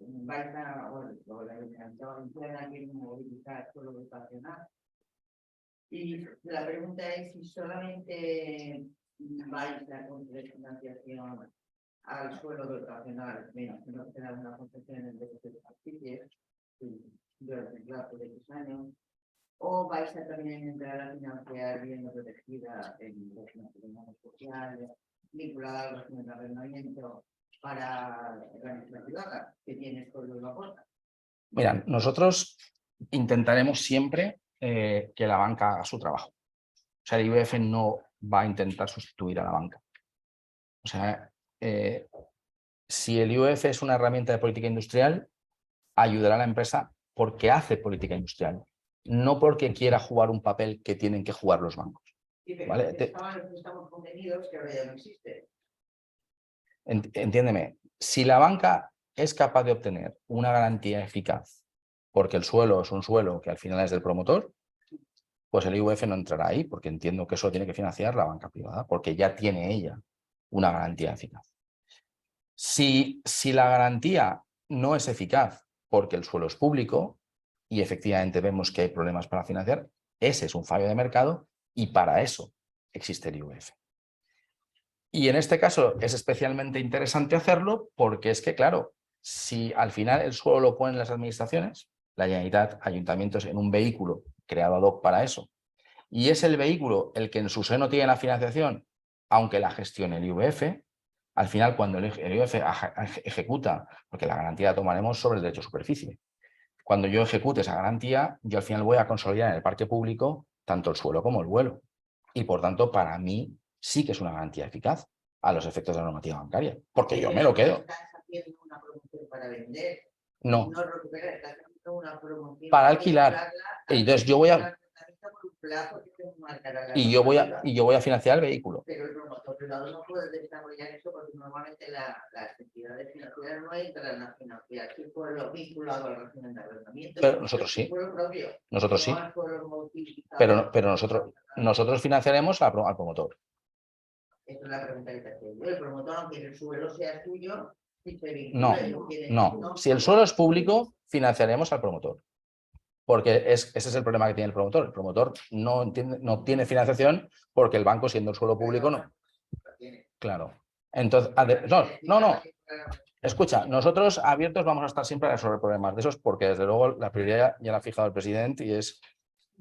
S8: vais a, bueno, la Generalitat Valenciana quiere movilizar suelo dotacional. Y la pregunta es si solamente vais a conceder financiación al suelo dotacional, menos que no tenga una concesión en derechos de superficie durante el plazo de 3 años, o vais a también entrar a financiar vivienda protegida en régimen social, vinculada al régimen de arrendamiento para organizaciones privadas que tiene suelo y lo aporta.
S2: Mira, nosotros intentaremos siempre que la banca haga su trabajo. O sea, el IVF no va a intentar sustituir a la banca. O sea, si el IVF es una herramienta de política industrial, ayudará a la empresa porque hace política industrial, no porque quiera jugar un papel que tienen que jugar los bancos.
S8: Sí, pero
S2: ¿Vale?
S8: estamos convenidos que ahora ya no existe.
S2: Entiéndeme, si la banca es capaz de obtener una garantía eficaz, porque el suelo es un suelo que al final es del promotor, pues el IVF no entrará ahí, porque entiendo que eso tiene que financiar la banca privada, porque ya tiene ella una garantía eficaz. Si la garantía no es eficaz porque el suelo es público y efectivamente vemos que hay problemas para financiar, ese es un fallo de mercado y para eso existe el IVF. Y en este caso es especialmente interesante hacerlo porque es que, claro, si al final el suelo lo ponen las administraciones, la Generalitat, ayuntamientos, en un vehículo creado ad hoc para eso, y es el vehículo el que en su seno tiene la financiación, aunque la gestione el IVF, al final cuando el IVF ejecuta, porque la garantía la tomaremos sobre el derecho de superficie, cuando yo ejecute esa garantía, yo al final voy a consolidar en el parque público tanto el suelo como el vuelo. Y por tanto, para mí sí que es una garantía eficaz a los efectos de la normativa bancaria, porque yo me lo quedo.
S8: Estás haciendo una promoción para vender.
S2: No.
S8: No recuperar, estás haciendo una promoción
S2: para alquilar. Entonces yo voy a... Y yo voy a financiar el vehículo.
S8: Pero el promotor privado no puede desarrollar eso porque normalmente las entidades financieras no entran a financiar su pueblo vinculado al régimen de arrendamiento.
S2: Pero nosotros sí.
S8: Propio,
S2: nosotros sí. Pero nosotros financiaremos al promotor.
S8: Esa es la pregunta que te hacía yo. El promotor, aunque el suelo sea suyo, si se
S2: vincula, no. Si el suelo es público, financiaremos al promotor. Porque ese es el problema que tiene el promotor. El promotor no tiene financiación porque el banco, siendo el suelo público, no. Claro. Entonces, no. Escucha, nosotros abiertos vamos a estar siempre a resolver problemas de esos porque, desde luego, la prioridad ya la ha fijado el presidente y es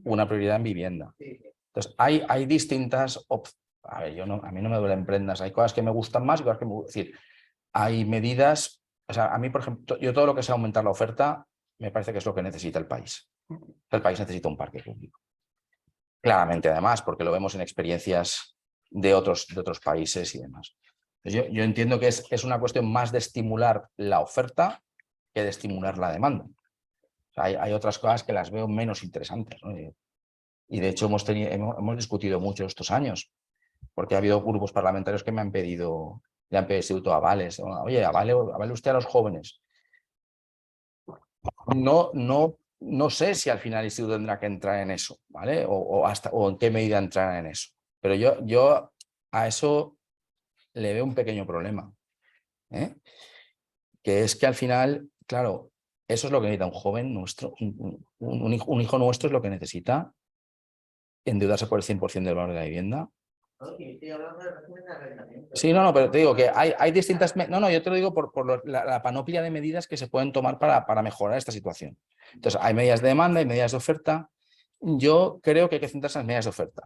S2: una prioridad en vivienda. Entonces, hay distintas opciones. A ver, a mí no me duelen prendas. Hay cosas que me gustan más y cosas que me gustan. Es decir, hay medidas... O sea, a mí, por ejemplo, yo todo lo que sea aumentar la oferta me parece que es lo que necesita el país. El país necesita un parque público. Claramente, además, porque lo vemos en experiencias de otros países y demás. Entonces, yo entiendo que es una cuestión más de estimular la oferta que de estimular la demanda. O sea, hay otras cosas que las veo menos interesantes, ¿no? Y de hecho hemos discutido mucho estos años, porque ha habido grupos parlamentarios que le han pedido instituto avales. Oye, avale usted a los jóvenes. No sé si al final el instituto tendrá que entrar en eso, ¿vale? O en qué medida entrará en eso. Pero yo a eso le veo un pequeño problema, ¿eh? Que es que al final, claro, eso es lo que necesita un joven nuestro, un hijo nuestro es lo que necesita endeudarse por el 100% del valor de la vivienda. Sí, no, pero te digo que hay distintas... No, yo te lo digo por la panoplia de medidas que se pueden tomar para mejorar esta situación. Entonces, hay medidas de demanda, hay medidas de oferta. Yo creo que hay que centrarse en las medidas de oferta.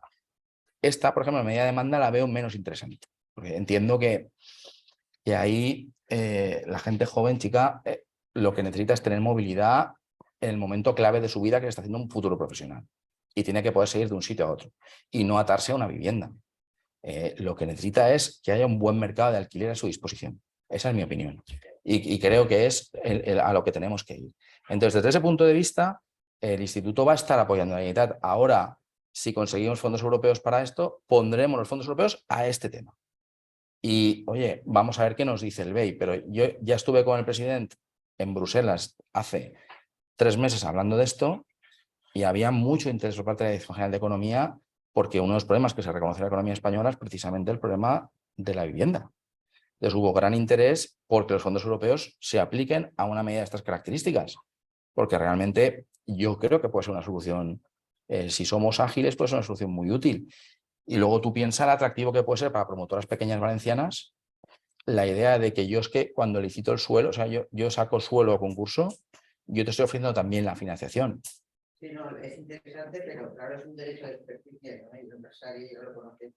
S2: Esta, por ejemplo, la medida de demanda la veo menos interesante, porque entiendo que ahí la gente joven, chica, lo que necesita es tener movilidad en el momento clave de su vida que le está haciendo un futuro profesional. Y tiene que poder seguir de un sitio a otro y no atarse a una vivienda. Lo que necesita es que haya un buen mercado de alquiler a su disposición. Esa es mi opinión. Y creo que es a lo que tenemos que ir. Entonces, desde ese punto de vista, el instituto va a estar apoyando a la Generalitat. Ahora, si conseguimos fondos europeos para esto, pondremos los fondos europeos a este tema. Y, oye, vamos a ver qué nos dice el BEI. Pero yo ya estuve con el presidente en Bruselas hace 3 meses hablando de esto y había mucho interés por parte de la Dirección General de Economía, porque uno de los problemas que se reconoce en la economía española es precisamente el problema de la vivienda. Entonces hubo gran interés porque los fondos europeos se apliquen a una medida de estas características, porque realmente yo creo que puede ser una solución, si somos ágiles, puede ser una solución muy útil. Y luego tú piensas el atractivo que puede ser para promotoras pequeñas valencianas la idea de que yo es que cuando licito el suelo, o sea, yo saco suelo a concurso, yo te estoy ofreciendo también la financiación.
S8: Sí, no, es interesante, pero claro, es un derecho de superficie, ¿no? Y el empresario ya lo conoce,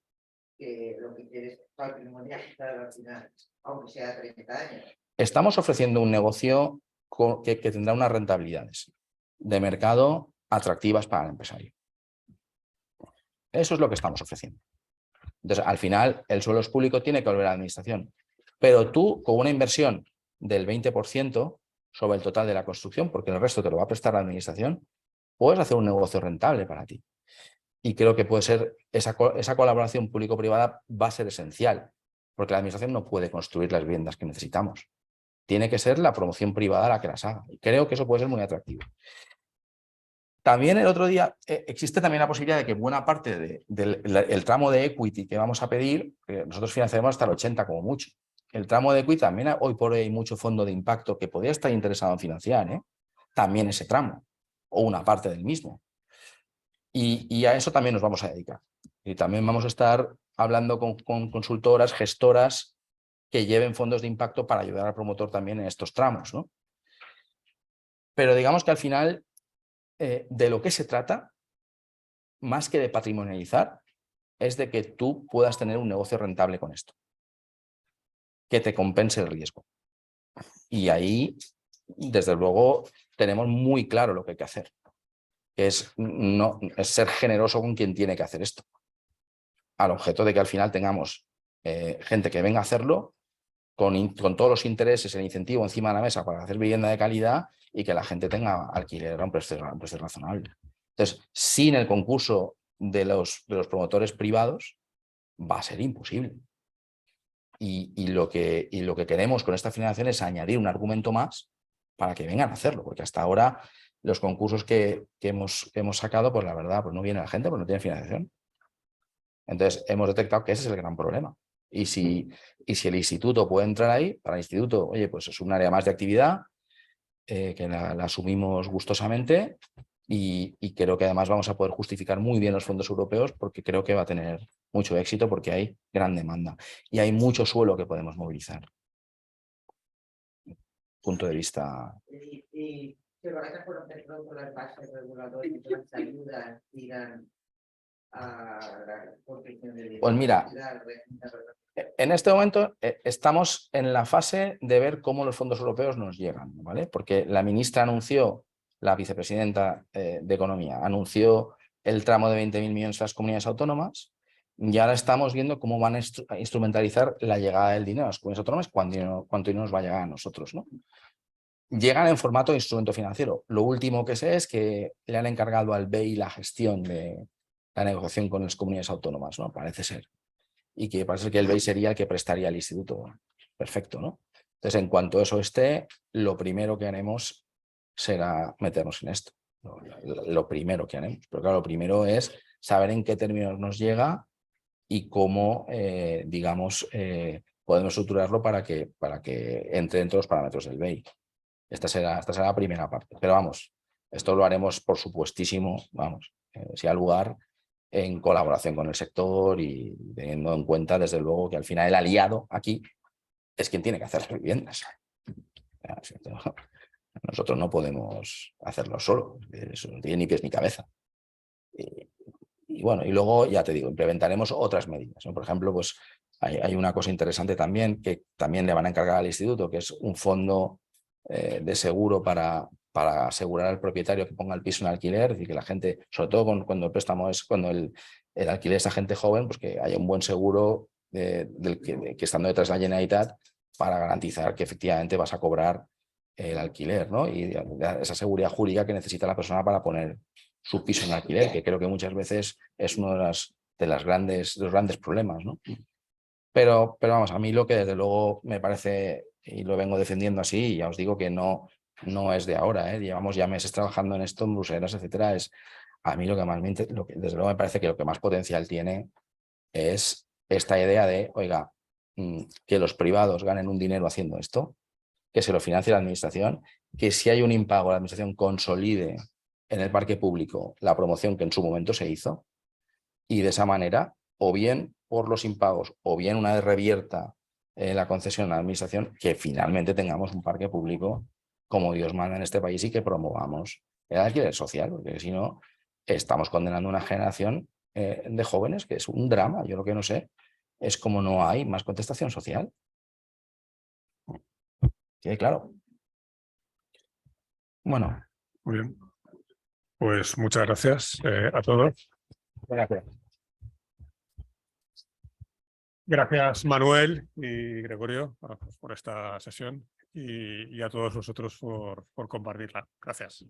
S8: que lo que quiere es patrimonializar al final, aunque sea 30 años.
S2: Estamos ofreciendo un negocio que tendrá unas rentabilidades de mercado atractivas para el empresario. Eso es lo que estamos ofreciendo. Entonces, al final, el suelo es público, tiene que volver a la administración. Pero tú, con una inversión del 20% sobre el total de la construcción, porque el resto te lo va a prestar la administración, puedes hacer un negocio rentable para ti. Y creo que puede ser esa colaboración público-privada va a ser esencial, porque la administración no puede construir las viviendas que necesitamos. Tiene que ser la promoción privada la que las haga. Y creo que eso puede ser muy atractivo. También el otro día existe también la posibilidad de que buena parte del tramo de equity que vamos a pedir, nosotros financiaremos hasta el 80 como mucho. El tramo de equity también hoy por hoy hay mucho fondo de impacto que podría estar interesado en financiar, también ese tramo o una parte del mismo. Y a eso también nos vamos a dedicar. Y también vamos a estar hablando con consultoras, gestoras que lleven fondos de impacto para ayudar al promotor también en estos tramos, ¿no? Pero digamos que al final de lo que se trata, más que de patrimonializar, es de que tú puedas tener un negocio rentable con esto, que te compense el riesgo. Y ahí, desde luego, tenemos muy claro lo que hay que hacer, que es ser generoso con quien tiene que hacer esto, al objeto de que al final tengamos gente que venga a hacerlo con todos los intereses, el incentivo encima de la mesa para hacer vivienda de calidad y que la gente tenga alquiler a un precio razonable. Entonces, sin el concurso de los promotores privados va a ser imposible. Y lo que queremos con esta financiación es añadir un argumento más para que vengan a hacerlo, porque hasta ahora los concursos que hemos sacado, pues la verdad, pues no viene la gente, pues no tiene financiación. Entonces, hemos detectado que ese es el gran problema. Y si el instituto puede entrar ahí, para el instituto, oye, pues es un área más de actividad, que la asumimos gustosamente y creo que además vamos a poder justificar muy bien los fondos europeos porque creo que va a tener mucho éxito porque hay gran demanda y hay mucho suelo que podemos movilizar. Punto de vista.
S8: Y se van a conocer pronto las bases reguladoras, las ayudas irán a la protección de
S2: Pues mira, en este momento estamos en la fase de ver cómo los fondos europeos nos llegan, ¿vale? Porque la ministra anunció, la vicepresidenta de Economía, anunció el tramo de 20.000 millones a las comunidades autónomas y ahora estamos viendo cómo van a instrumentalizar la llegada del dinero a las comunidades autónomas, cuánto dinero nos va a llegar a nosotros, ¿no? Llegan en formato de instrumento financiero. Lo último que sé es que le han encargado al BEI la gestión de la negociación con las comunidades autónomas, ¿no? Parece ser. Y que parece que el BEI sería el que prestaría al instituto. Perfecto, ¿no? Entonces, en cuanto eso esté, lo primero que haremos será meternos en esto. Lo primero que haremos. Pero claro, lo primero es saber en qué términos nos llega y cómo, digamos, podemos estructurarlo para que entre dentro de los parámetros del BEI. Esta será la primera parte. Pero vamos, esto lo haremos por supuestísimo, vamos, si hay lugar, en colaboración con el sector y teniendo en cuenta, desde luego, que al final el aliado aquí es quien tiene que hacer las viviendas. Nosotros no podemos hacerlo solo, eso no tiene ni pies ni cabeza. Y bueno, y luego, ya te digo, implementaremos otras medidas, ¿no? Por ejemplo, pues hay una cosa interesante también que también le van a encargar al instituto, que es un fondo de seguro para asegurar al propietario que ponga el piso en alquiler, es decir, que la gente, sobre todo cuando el préstamo es, cuando el alquiler es a gente joven, pues que haya un buen seguro que estando detrás de la Generalitat para garantizar que efectivamente vas a cobrar el alquiler, ¿no? Y esa seguridad jurídica que necesita la persona para poner su piso en alquiler, que creo que muchas veces es uno de los grandes problemas, ¿no? Pero vamos, a mí lo que desde luego me parece, y lo vengo defendiendo así, y ya os digo que no es de ahora, llevamos ya meses trabajando en esto, en Bruselas, etcétera, es a mí desde luego me parece que lo que más potencial tiene es esta idea de, oiga, que los privados ganen un dinero haciendo esto, que se lo financie la administración, que si hay un impago la administración consolide en el parque público la promoción que en su momento se hizo, y de esa manera, o bien por los impagos, o bien una vez revierta la concesión a la administración, que finalmente tengamos un parque público como Dios manda en este país y que promovamos el alquiler social, porque si no, estamos condenando una generación de jóvenes que es un drama. Yo lo que no sé es cómo no hay más contestación social. Sí, claro. Bueno.
S1: Muy bien. Pues muchas gracias a todos.
S2: Gracias.
S1: Gracias, Manuel y Gregorio, por esta sesión y a todos vosotros por compartirla. Gracias.